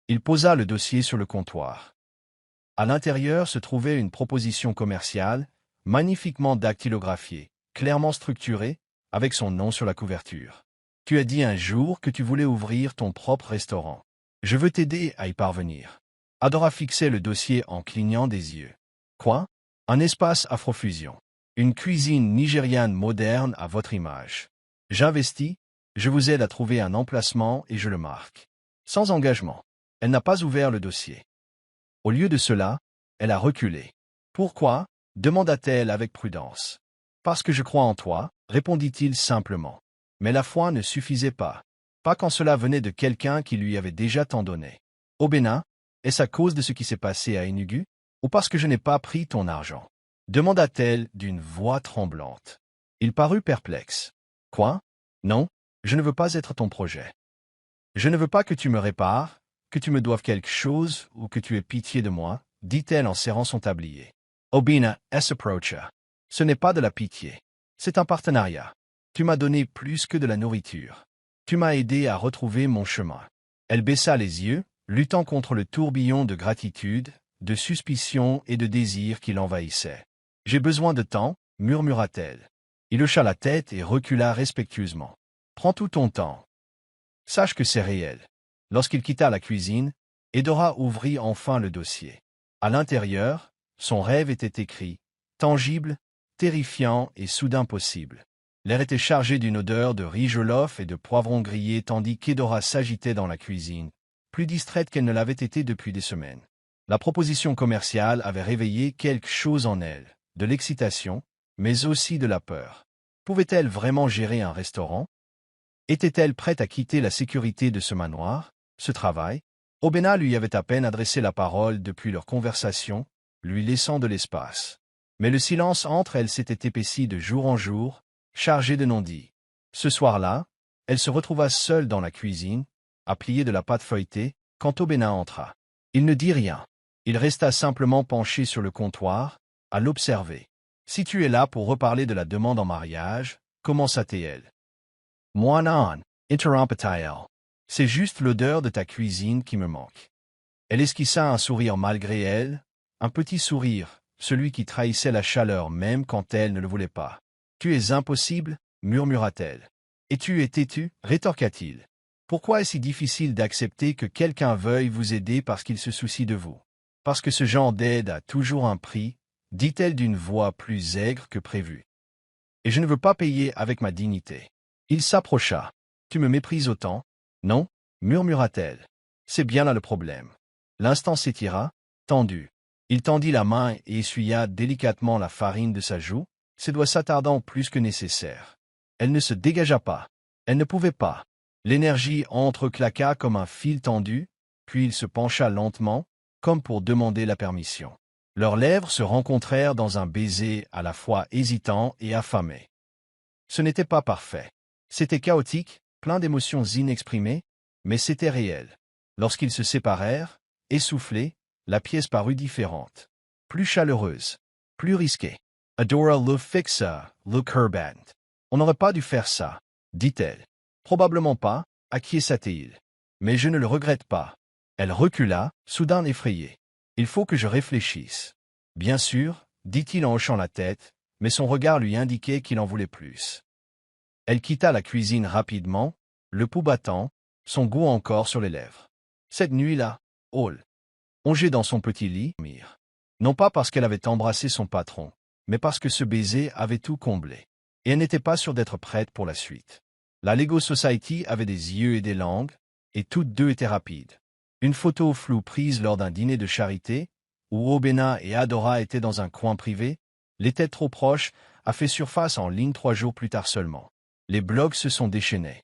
Il posa le dossier sur le comptoir. À l'intérieur se trouvait une proposition commerciale, magnifiquement dactylographiée, clairement structurée, avec son nom sur la couverture. « Tu as dit un jour que tu voulais ouvrir ton propre restaurant. Je veux t'aider à y parvenir. » Adora fixait le dossier en clignant des yeux. « Quoi ? Un espace Afrofusion. Une cuisine nigériane moderne à votre image. J'investis, je vous aide à trouver un emplacement et je le marque. » Sans engagement. Elle n'a pas ouvert le dossier. Au lieu de cela, elle a reculé. « Pourquoi » demanda-t-elle avec prudence. « Parce que je crois en toi » répondit-il simplement. Mais la foi ne suffisait pas. Pas quand cela venait de quelqu'un qui lui avait déjà tant donné. « Obéna, est-ce à cause de ce qui s'est passé à Enugu, ou parce que je n'ai pas pris ton argent » demanda-t-elle d'une voix tremblante. Il parut perplexe. « Quoi ? Non, je ne veux pas être ton projet. Je ne veux pas que tu me répares, que tu me doives quelque chose ou que tu aies pitié de moi, dit-elle en serrant son tablier. Obéna s'approcha. Ce n'est pas de la pitié. C'est un partenariat. Tu m'as donné plus que de la nourriture. Tu m'as aidé à retrouver mon chemin. Elle baissa les yeux, luttant contre le tourbillon de gratitude, de suspicion et de désir qui l'envahissait. « J'ai besoin de temps, murmura-t-elle. Il hocha la tête et recula respectueusement. « Prends tout ton temps. Sache que c'est réel. » Lorsqu'il quitta la cuisine, Edora ouvrit enfin le dossier. À l'intérieur, son rêve était écrit, tangible, terrifiant et soudain possible. L'air était chargé d'une odeur de riz jollof et de poivrons grillés tandis qu'Edora s'agitait dans la cuisine, plus distraite qu'elle ne l'avait été depuis des semaines. La proposition commerciale avait réveillé quelque chose en elle, de l'excitation, mais aussi de la peur. Pouvait-elle vraiment gérer un restaurant? Était-elle prête à quitter la sécurité de ce manoir, ce travail? Obéna lui avait à peine adressé la parole depuis leur conversation, lui laissant de l'espace. Mais le silence entre elles s'était épaissi de jour en jour, chargé de non-dits. Ce soir-là, elle se retrouva seule dans la cuisine, à plier de la pâte feuilletée, quand Obéna entra. Il ne dit rien. Il resta simplement penché sur le comptoir, à l'observer. « Si tu es là pour reparler de la demande en mariage, commença-t-elle. « Moi non, interrompit-elle. C'est juste l'odeur de ta cuisine qui me manque. » Elle esquissa un sourire malgré elle, un petit sourire, celui qui trahissait la chaleur même quand elle ne le voulait pas. « Tu es impossible, murmura-t-elle. « Et tu es têtu, rétorqua-t-il. Pourquoi est-ce si difficile d'accepter que quelqu'un veuille vous aider parce qu'il se soucie de vous? Parce que ce genre d'aide a toujours un prix, dit-elle d'une voix plus aigre que prévu. Et je ne veux pas payer avec ma dignité. » Il s'approcha. « Tu me méprises autant? » « Non, murmura-t-elle. C'est bien là le problème. » L'instant s'étira, tendu. Il tendit la main et essuya délicatement la farine de sa joue, ses doigts s'attardant plus que nécessaire. Elle ne se dégagea pas. Elle ne pouvait pas. L'énergie entreclaqua comme un fil tendu, puis il se pencha lentement, comme pour demander la permission. Leurs lèvres se rencontrèrent dans un baiser à la fois hésitant et affamé. Ce n'était pas parfait. C'était chaotique, plein d'émotions inexprimées, mais c'était réel. Lorsqu'ils se séparèrent, essoufflés, la pièce parut différente. Plus chaleureuse, plus risquée. Adora le fixa, le curbant. On n'aurait pas dû faire ça, dit-elle. Probablement pas, acquiesça-t-il. Mais je ne le regrette pas. Elle recula, soudain effrayée. Il faut que je réfléchisse. Bien sûr, dit-il en hochant la tête, mais son regard lui indiquait qu'il en voulait plus. Elle quitta la cuisine rapidement, le pouls battant, son goût encore sur les lèvres. Cette nuit-là, Hall, rongée dans son petit lit, mire. Non pas parce qu'elle avait embrassé son patron, mais parce que ce baiser avait tout comblé. Et elle n'était pas sûre d'être prête pour la suite. La Lego Society avait des yeux et des langues, et toutes deux étaient rapides. Une photo floue prise lors d'un dîner de charité, où Obéna et Adora étaient dans un coin privé, les têtes trop proches, a fait surface en ligne 3 jours plus tard seulement. Les blogs se sont déchaînés.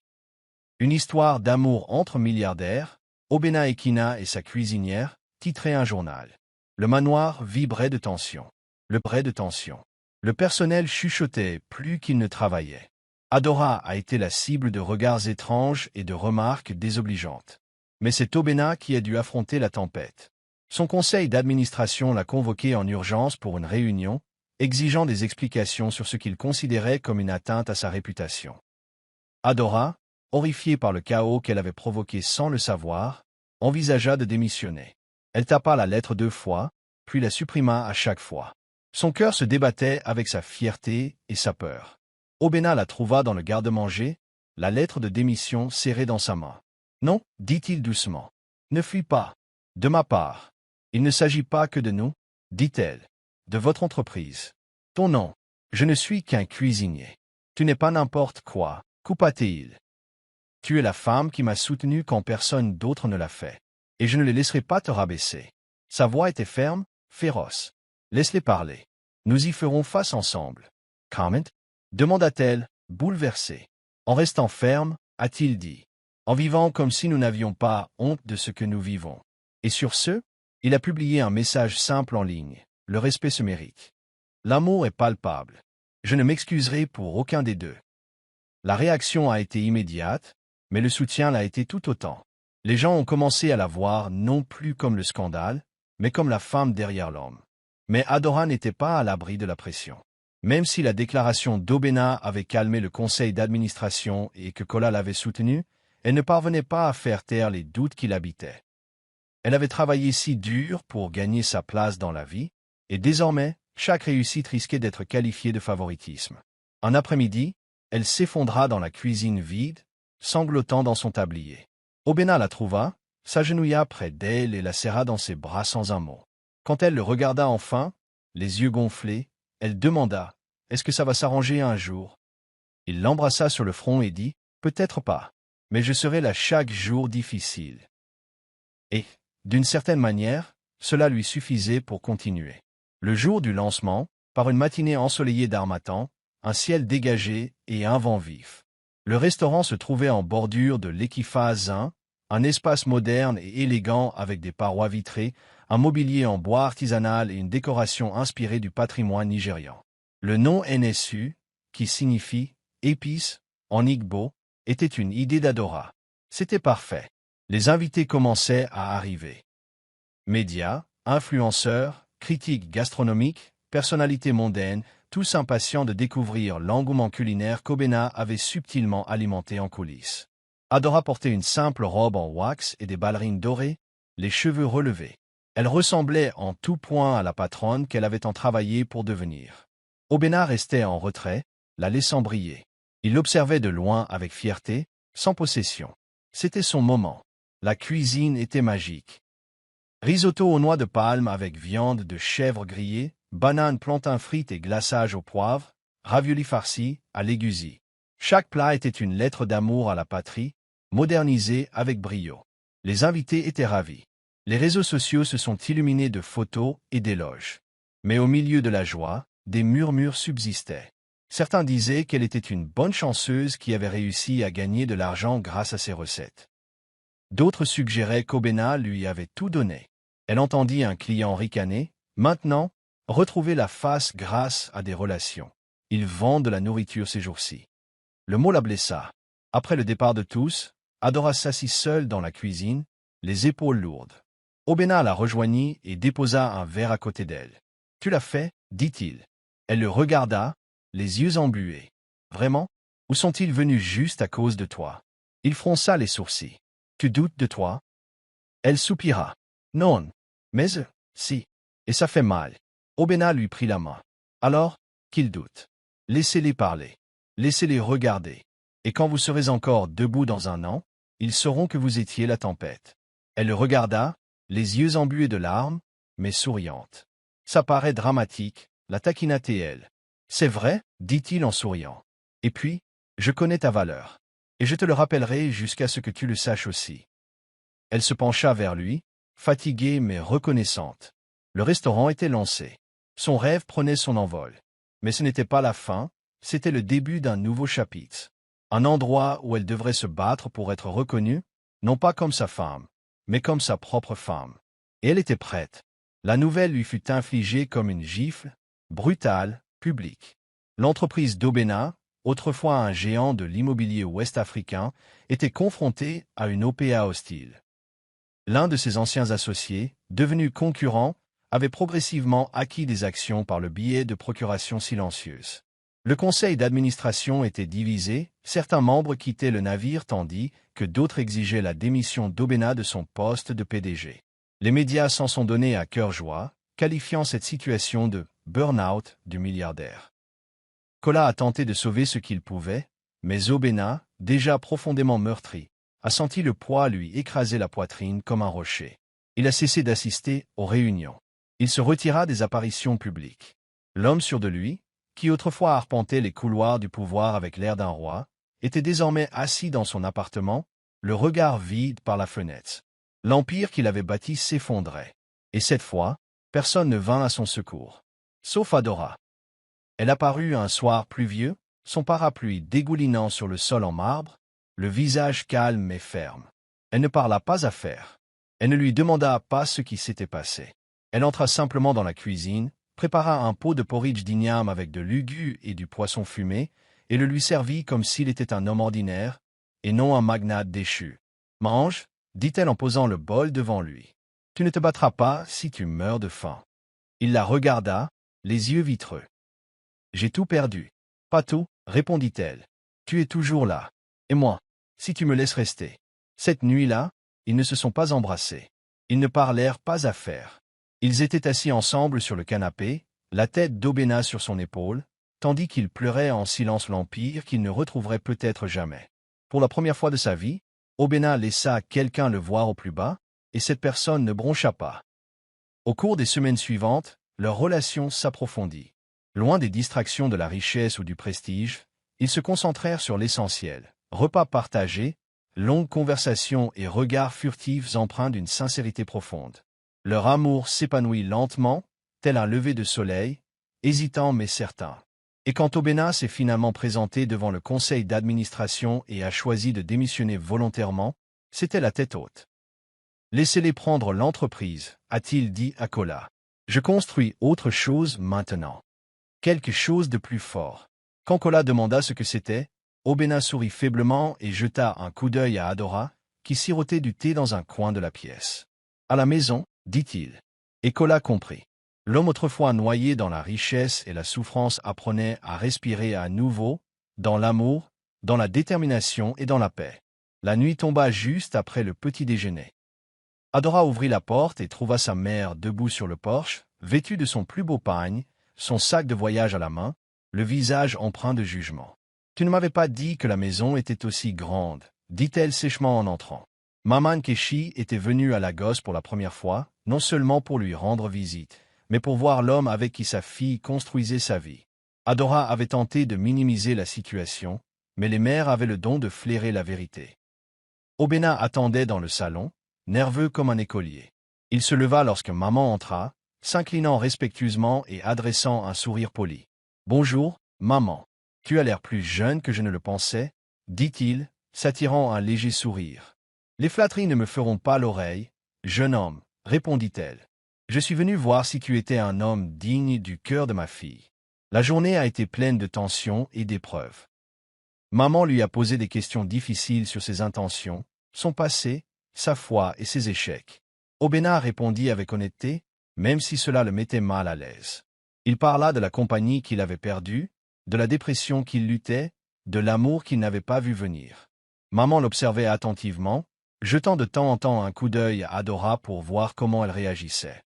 Une histoire d'amour entre milliardaires, Obena Ekina et sa cuisinière, titrait un journal. Le manoir vibrait de tension. Le personnel chuchotait plus qu'il ne travaillait. Adora a été la cible de regards étranges et de remarques désobligeantes. Mais c'est Obena qui a dû affronter la tempête. Son conseil d'administration l'a convoqué en urgence pour une réunion, exigeant des explications sur ce qu'il considérait comme une atteinte à sa réputation. Adora, horrifiée par le chaos qu'elle avait provoqué sans le savoir, envisagea de démissionner. Elle tapa la lettre 2 fois, puis la supprima à chaque fois. Son cœur se débattait avec sa fierté et sa peur. Obena la trouva dans le garde-manger, la lettre de démission serrée dans sa main. « Non, dit-il doucement. Ne fuis pas. De ma part. Il ne s'agit pas que de nous, dit-elle. De votre entreprise. Ton nom. Je ne suis qu'un cuisinier. Tu n'es pas n'importe quoi, coupa-t-il. Tu es la femme qui m'a soutenu quand personne d'autre ne l'a fait. Et je ne les laisserai pas te rabaisser. Sa voix était ferme, féroce. Laisse-les parler. Nous y ferons face ensemble. Comment? Demanda-t-elle, bouleversée. En restant ferme, a-t-il dit. En vivant comme si nous n'avions pas honte de ce que nous vivons. Et sur ce, il a publié un message simple en ligne. Le respect se mérite. L'amour est palpable. Je ne m'excuserai pour aucun des deux. La réaction a été immédiate, mais le soutien l'a été tout autant. Les gens ont commencé à la voir non plus comme le scandale, mais comme la femme derrière l'homme. Mais Adora n'était pas à l'abri de la pression. Même si la déclaration d'Obena avait calmé le conseil d'administration et que Kola l'avait soutenue, elle ne parvenait pas à faire taire les doutes qui l'habitaient. Elle avait travaillé si dur pour gagner sa place dans la vie, et désormais, chaque réussite risquait d'être qualifiée de favoritisme. Un après-midi, elle s'effondra dans la cuisine vide, sanglotant dans son tablier. Obena la trouva, s'agenouilla près d'elle et la serra dans ses bras sans un mot. Quand elle le regarda enfin, les yeux gonflés, elle demanda « Est-ce que ça va s'arranger un jour ?» Il l'embrassa sur le front et dit « Peut-être pas, mais je serai là chaque jour difficile. » Et, d'une certaine manière, cela lui suffisait pour continuer. Le jour du lancement, par une matinée ensoleillée d'harmattan, un ciel dégagé et un vent vif. Le restaurant se trouvait en bordure de l'Equiphase 1, un espace moderne et élégant avec des parois vitrées, un mobilier en bois artisanal et une décoration inspirée du patrimoine nigérian. Le nom NSU, qui signifie « épice » en Igbo, était une idée d'Adora. C'était parfait. Les invités commençaient à arriver. Médias, influenceurs, critiques gastronomiques, personnalités mondaines, tous impatients de découvrir l'engouement culinaire qu'Obena avait subtilement alimenté en coulisses. Adora portait une simple robe en wax et des ballerines dorées, les cheveux relevés. Elle ressemblait en tout point à la patronne qu'elle avait tant travaillé pour devenir. Obena restait en retrait, la laissant briller. Il l'observait de loin avec fierté, sans possession. C'était son moment. La cuisine était magique. Risotto aux noix de palme avec viande de chèvre grillée, bananes plantains frites et glaçage au poivre, raviolis farcis à l'aigusi. Chaque plat était une lettre d'amour à la patrie, modernisée avec brio. Les invités étaient ravis. Les réseaux sociaux se sont illuminés de photos et d'éloges. Mais au milieu de la joie, des murmures subsistaient. Certains disaient qu'elle était une bonne chanceuse qui avait réussi à gagner de l'argent grâce à ses recettes. D'autres suggéraient qu'Obena lui avait tout donné. Elle entendit un client ricaner, maintenant, retrouver la face grâce à des relations. Ils vendent de la nourriture ces jours-ci. Le mot la blessa. Après le départ de tous, Adora s'assit seule dans la cuisine, les épaules lourdes. Obena la rejoignit et déposa un verre à côté d'elle. « Tu l'as fait ?» dit-il. Elle le regarda, les yeux embués. « Vraiment? Ou sont-ils venus juste à cause de toi ?» Il fronça les sourcils. « Tu doutes de toi ?» Elle soupira. « Non. Mais, si. Et ça fait mal. » Obena lui prit la main. « Alors, qu'ils doutent. Laissez-les parler. Laissez-les regarder. Et quand vous serez encore debout dans un an, ils sauront que vous étiez la tempête. » Elle le regarda, les yeux embués de larmes, mais souriante. « Ça paraît dramatique, la taquina-t-elle. »« C'est vrai, dit-il en souriant. Et puis, je connais ta valeur. Et je te le rappellerai jusqu'à ce que tu le saches aussi. » Elle se pencha vers lui, fatiguée mais reconnaissante. Le restaurant était lancé. Son rêve prenait son envol. Mais ce n'était pas la fin, c'était le début d'un nouveau chapitre. Un endroit où elle devrait se battre pour être reconnue, non pas comme sa femme, mais comme sa propre femme. Et elle était prête. La nouvelle lui fut infligée comme une gifle, brutale, publique. L'entreprise d'Obena, autrefois un géant de l'immobilier ouest-africain, était confrontée à une OPA hostile. L'un de ses anciens associés, devenu concurrent, avait progressivement acquis des actions par le biais de procurations silencieuses. Le conseil d'administration était divisé, certains membres quittaient le navire tandis que d'autres exigeaient la démission d'Obena de son poste de PDG. Les médias s'en sont donnés à cœur joie, qualifiant cette situation de « burn-out » du milliardaire. Kola a tenté de sauver ce qu'il pouvait, mais Obena, déjà profondément meurtri, a senti le poids lui écraser la poitrine comme un rocher. Il a cessé d'assister aux réunions. Il se retira des apparitions publiques. L'homme sûr de lui, qui autrefois arpentait les couloirs du pouvoir avec l'air d'un roi, était désormais assis dans son appartement, le regard vide par la fenêtre. L'empire qu'il avait bâti s'effondrait. Et cette fois, personne ne vint à son secours. Sauf Adora. Elle apparut un soir pluvieux, son parapluie dégoulinant sur le sol en marbre, le visage calme et ferme. Elle ne parla pas affaire. Elle ne lui demanda pas ce qui s'était passé. Elle entra simplement dans la cuisine, prépara un pot de porridge d'igname avec de l'ugu et du poisson fumé, et le lui servit comme s'il était un homme ordinaire, et non un magnate déchu. « Mange, dit-elle en posant le bol devant lui. Tu ne te battras pas si tu meurs de faim. Il la regarda, les yeux vitreux. J'ai tout perdu. Pas tout, répondit-elle. Tu es toujours là. Et moi, si tu me laisses rester. Cette nuit-là, ils ne se sont pas embrassés. Ils ne parlèrent pas affaire. Ils étaient assis ensemble sur le canapé, la tête d'Obena sur son épaule, tandis qu'il pleurait en silence l'empire qu'il ne retrouverait peut-être jamais. Pour la première fois de sa vie, Obena laissa quelqu'un le voir au plus bas, et cette personne ne broncha pas. Au cours des semaines suivantes, leur relation s'approfondit. Loin des distractions de la richesse ou du prestige, ils se concentrèrent sur l'essentiel. Repas partagés, longues conversations et regards furtifs empreints d'une sincérité profonde. Leur amour s'épanouit lentement, tel un lever de soleil, hésitant mais certain. Et quand Obena s'est finalement présenté devant le conseil d'administration et a choisi de démissionner volontairement, c'était la tête haute. « Laissez-les prendre l'entreprise, a-t-il dit à Kola. Je construis autre chose maintenant. Quelque chose de plus fort. » Quand Kola demanda ce que c'était, Obena sourit faiblement et jeta un coup d'œil à Adora, qui sirotait du thé dans un coin de la pièce. « À la maison, dit-il. » Et Kola comprit. L'homme autrefois noyé dans la richesse et la souffrance apprenait à respirer à nouveau, dans l'amour, dans la détermination et dans la paix. La nuit tomba juste après le petit déjeuner. Adora ouvrit la porte et trouva sa mère debout sur le porche, vêtue de son plus beau pagne, son sac de voyage à la main, le visage empreint de jugement. « Tu ne m'avais pas dit que la maison était aussi grande, » dit-elle sèchement en entrant. Maman Keshi était venue à Lagos pour la première fois, non seulement pour lui rendre visite, mais pour voir l'homme avec qui sa fille construisait sa vie. Adora avait tenté de minimiser la situation, mais les mères avaient le don de flairer la vérité. Obena attendait dans le salon, nerveux comme un écolier. Il se leva lorsque maman entra, s'inclinant respectueusement et adressant un sourire poli. « Bonjour, maman. Tu as l'air plus jeune que je ne le pensais, » dit-il, s'attirant un léger sourire. « Les flatteries ne me feront pas l'oreille, jeune homme, » répondit-elle. « Je suis venu voir si tu étais un homme digne du cœur de ma fille. La journée a été pleine de tensions et d'épreuves. » Maman lui a posé des questions difficiles sur ses intentions, son passé, sa foi et ses échecs. Obena répondit avec honnêteté, même si cela le mettait mal à l'aise. Il parla de la compagnie qu'il avait perdue, de la dépression qu'il luttait, de l'amour qu'il n'avait pas vu venir. Maman l'observait attentivement, jetant de temps en temps un coup d'œil à Adora pour voir comment elle réagissait.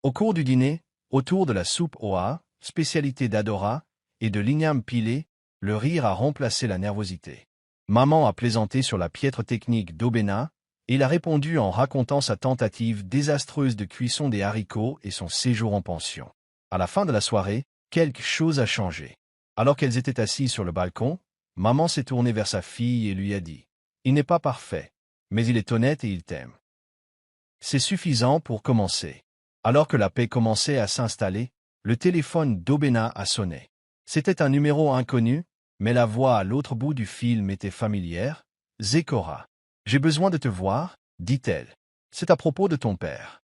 Au cours du dîner, autour de la soupe oa, spécialité d'Adora, et de l'igname pilé, le rire a remplacé la nervosité. Maman a plaisanté sur la piètre technique d'Obena, et il a répondu en racontant sa tentative désastreuse de cuisson des haricots et son séjour en pension. À la fin de la soirée, quelque chose a changé. Alors qu'elles étaient assises sur le balcon, maman s'est tournée vers sa fille et lui a dit « Il n'est pas parfait, mais il est honnête et il t'aime. » C'est suffisant pour commencer. Alors que la paix commençait à s'installer, le téléphone d'Obéna a sonné. C'était un numéro inconnu, mais la voix à l'autre bout du film était familière. « Zecora. J'ai besoin de te voir, dit-elle. C'est à propos de ton père. »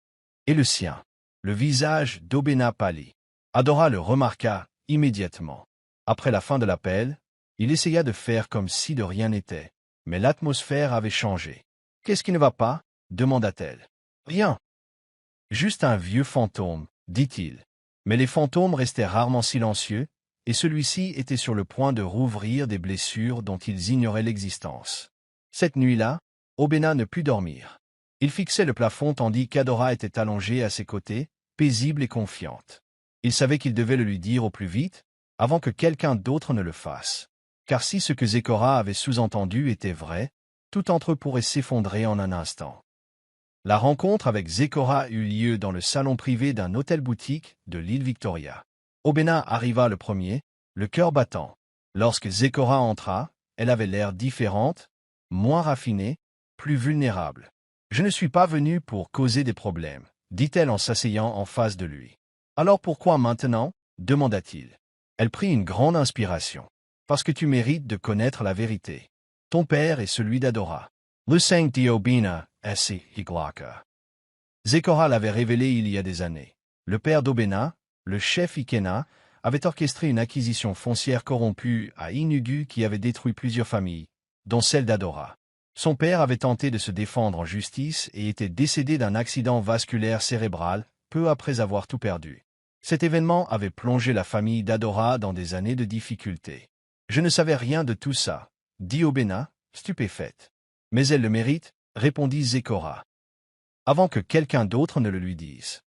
Et le sien. Le visage d'Obéna pâlit. Adora le remarqua immédiatement. Après la fin de l'appel, il essaya de faire comme si de rien n'était, mais l'atmosphère avait changé. « Qu'est-ce qui ne va pas ?» demanda-t-elle. « Rien. Juste un vieux fantôme, dit-il. » Mais les fantômes restaient rarement silencieux, et celui-ci était sur le point de rouvrir des blessures dont ils ignoraient l'existence. Cette nuit-là, Obéna ne put dormir. Il fixait le plafond tandis qu'Adora était allongée à ses côtés, paisible et confiante. Il savait qu'il devait le lui dire au plus vite, avant que quelqu'un d'autre ne le fasse. Car si ce que Zecora avait sous-entendu était vrai, tout entre eux pourrait s'effondrer en un instant. La rencontre avec Zecora eut lieu dans le salon privé d'un hôtel-boutique de l'île Victoria. Obéna arriva le premier, le cœur battant. Lorsque Zecora entra, elle avait l'air différente, moins raffinée, plus vulnérable. « Je ne suis pas venue pour causer des problèmes, » dit-elle en s'asseyant en face de lui. « Alors pourquoi maintenant ?» demanda-t-il. Elle prit une grande inspiration. « Parce que tu mérites de connaître la vérité. Ton père est celui d'Adora. Le sang d'Obéna est Iglaka. » Zecora l'avait révélé il y a des années. Le père d'Obéna, le chef Ikena, avait orchestré une acquisition foncière corrompue à Inugu qui avait détruit plusieurs familles, dont celle d'Adora. Son père avait tenté de se défendre en justice et était décédé d'un accident vasculaire cérébral peu après avoir tout perdu. Cet événement avait plongé la famille d'Adora dans des années de difficultés. « Je ne savais rien de tout ça, » dit Obéna, stupéfaite. « Mais elle le mérite, » répondit Zecora. Avant que quelqu'un d'autre ne le lui dise.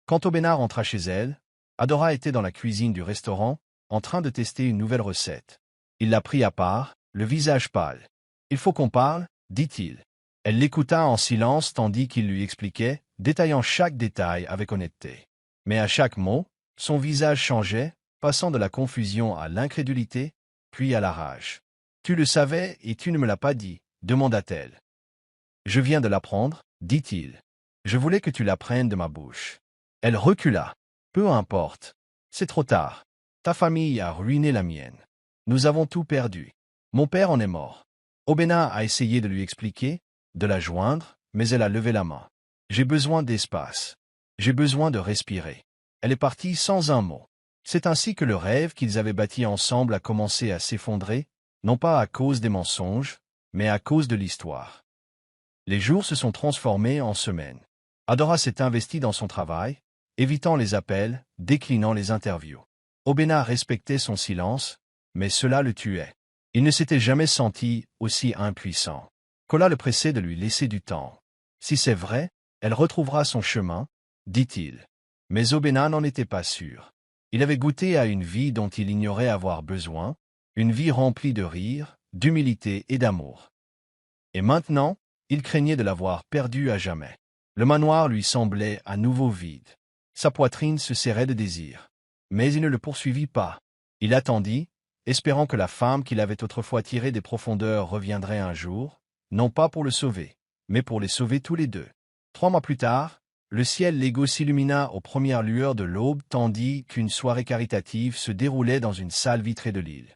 Quand Obéna rentra chez elle, Adora était dans la cuisine du restaurant, en train de tester une nouvelle recette. Il la prit à part, le visage pâle. « Il faut qu'on parle, » dit-il. Elle l'écouta en silence tandis qu'il lui expliquait, détaillant chaque détail avec honnêteté. Mais à chaque mot, son visage changeait, passant de la confusion à l'incrédulité, puis à la rage. « Tu le savais et tu ne me l'as pas dit, » demanda-t-elle. « Je viens de l'apprendre, » dit-il. « Je voulais que tu l'apprennes de ma bouche. » Elle recula. « Peu importe. C'est trop tard. Ta famille a ruiné la mienne. Nous avons tout perdu. Mon père en est mort. » Obéna a essayé de lui expliquer, de la joindre, mais elle a levé la main. « J'ai besoin d'espace. J'ai besoin de respirer. » Elle est partie sans un mot. C'est ainsi que le rêve qu'ils avaient bâti ensemble a commencé à s'effondrer, non pas à cause des mensonges, mais à cause de l'histoire. Les jours se sont transformés en semaines. Adora s'est investie dans son travail, évitant les appels, déclinant les interviews. Obéna respectait son silence, mais cela le tuait. Il ne s'était jamais senti aussi impuissant. Kola le pressait de lui laisser du temps. Si c'est vrai, elle retrouvera son chemin, dit-il. Mais Obéna n'en était pas sûr. Il avait goûté à une vie dont il ignorait avoir besoin, une vie remplie de rire, d'humilité et d'amour. Et maintenant, il craignait de l'avoir perdue à jamais. Le manoir lui semblait à nouveau vide. Sa poitrine se serrait de désir. Mais il ne le poursuivit pas. Il attendit, espérant que la femme qu'il avait autrefois tirée des profondeurs reviendrait un jour, non pas pour le sauver, mais pour les sauver tous les deux. 3 mois plus tard, le ciel Lego s'illumina aux premières lueurs de l'aube tandis qu'une soirée caritative se déroulait dans une salle vitrée de l'île.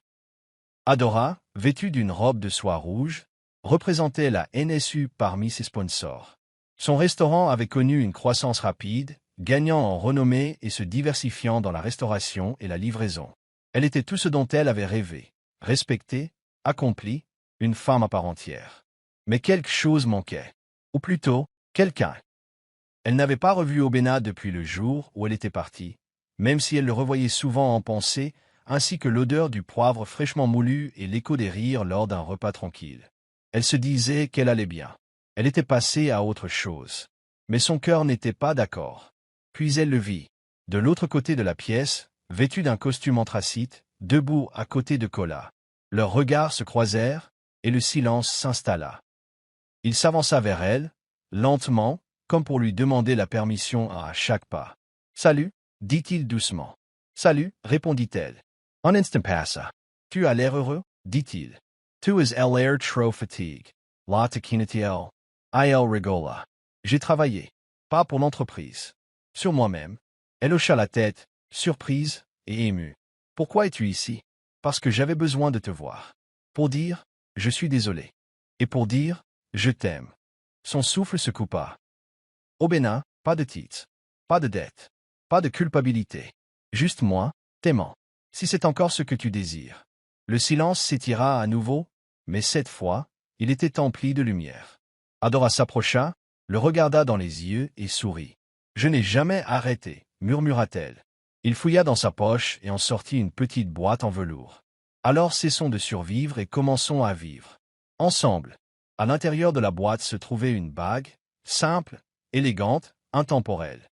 Adora, vêtue d'une robe de soie rouge, représentait la NSU parmi ses sponsors. Son restaurant avait connu une croissance rapide, gagnant en renommée et se diversifiant dans la restauration et la livraison. Elle était tout ce dont elle avait rêvé, respectée, accomplie, une femme à part entière. Mais quelque chose manquait. Ou plutôt, quelqu'un. Elle n'avait pas revu Obéna depuis le jour où elle était partie, même si elle le revoyait souvent en pensée, ainsi que l'odeur du poivre fraîchement moulu et l'écho des rires lors d'un repas tranquille. Elle se disait qu'elle allait bien. Elle était passée à autre chose. Mais son cœur n'était pas d'accord. Puis elle le vit. De l'autre côté de la pièce, vêtu d'un costume anthracite, debout à côté de Kola. Leurs regards se croisèrent, et le silence s'installa. Il s'avança vers elle, lentement, comme pour lui demander la permission à chaque pas. « Salut » dit-il doucement. « Salut » répondit-elle. Un instant passa. « Tu as l'air heureux » dit-il. « Tu as l'air trop fatigué. La taquinatiel. Il rigola. J'ai travaillé. Pas pour l'entreprise. Sur moi-même. » Elle hocha la tête. surprise et ému. « Pourquoi es-tu ici ?»« Parce que j'avais besoin de te voir. Pour dire « Je suis désolé » et pour dire « Je t'aime ». Son souffle se coupa. Obéna, pas de titre, pas de dette, pas de culpabilité. Juste moi, t'aimant. Si c'est encore ce que tu désires. Le silence s'étira à nouveau, mais cette fois, il était empli de lumière. Adora s'approcha, le regarda dans les yeux et sourit. « Je n'ai jamais arrêté, murmura-t-elle. Il fouilla dans sa poche et en sortit une petite boîte en velours. Alors cessons de survivre et commençons à vivre. Ensemble. À l'intérieur de la boîte se trouvait une bague, simple, élégante, intemporelle.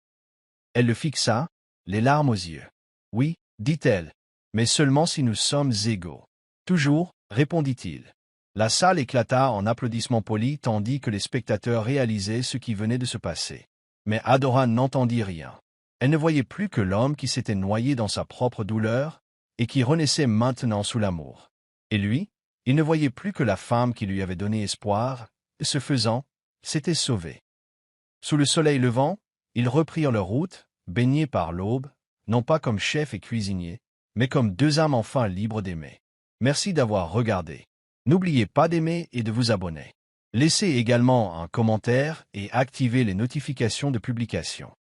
Elle le fixa, les larmes aux yeux. « Oui, dit-elle, mais seulement si nous sommes égaux. »« Toujours, répondit-il. La salle éclata en applaudissements polis tandis que les spectateurs réalisaient ce qui venait de se passer. Mais Adora n'entendit rien. Elle ne voyait plus que l'homme qui s'était noyé dans sa propre douleur et qui renaissait maintenant sous l'amour. Et lui, il ne voyait plus que la femme qui lui avait donné espoir, et ce faisant, s'était sauvé. Sous le soleil levant, ils reprirent leur route, baignés par l'aube, non pas comme chef et cuisinier, mais comme deux âmes enfin libres d'aimer. Merci d'avoir regardé. N'oubliez pas d'aimer et de vous abonner. Laissez également un commentaire et activez les notifications de publication.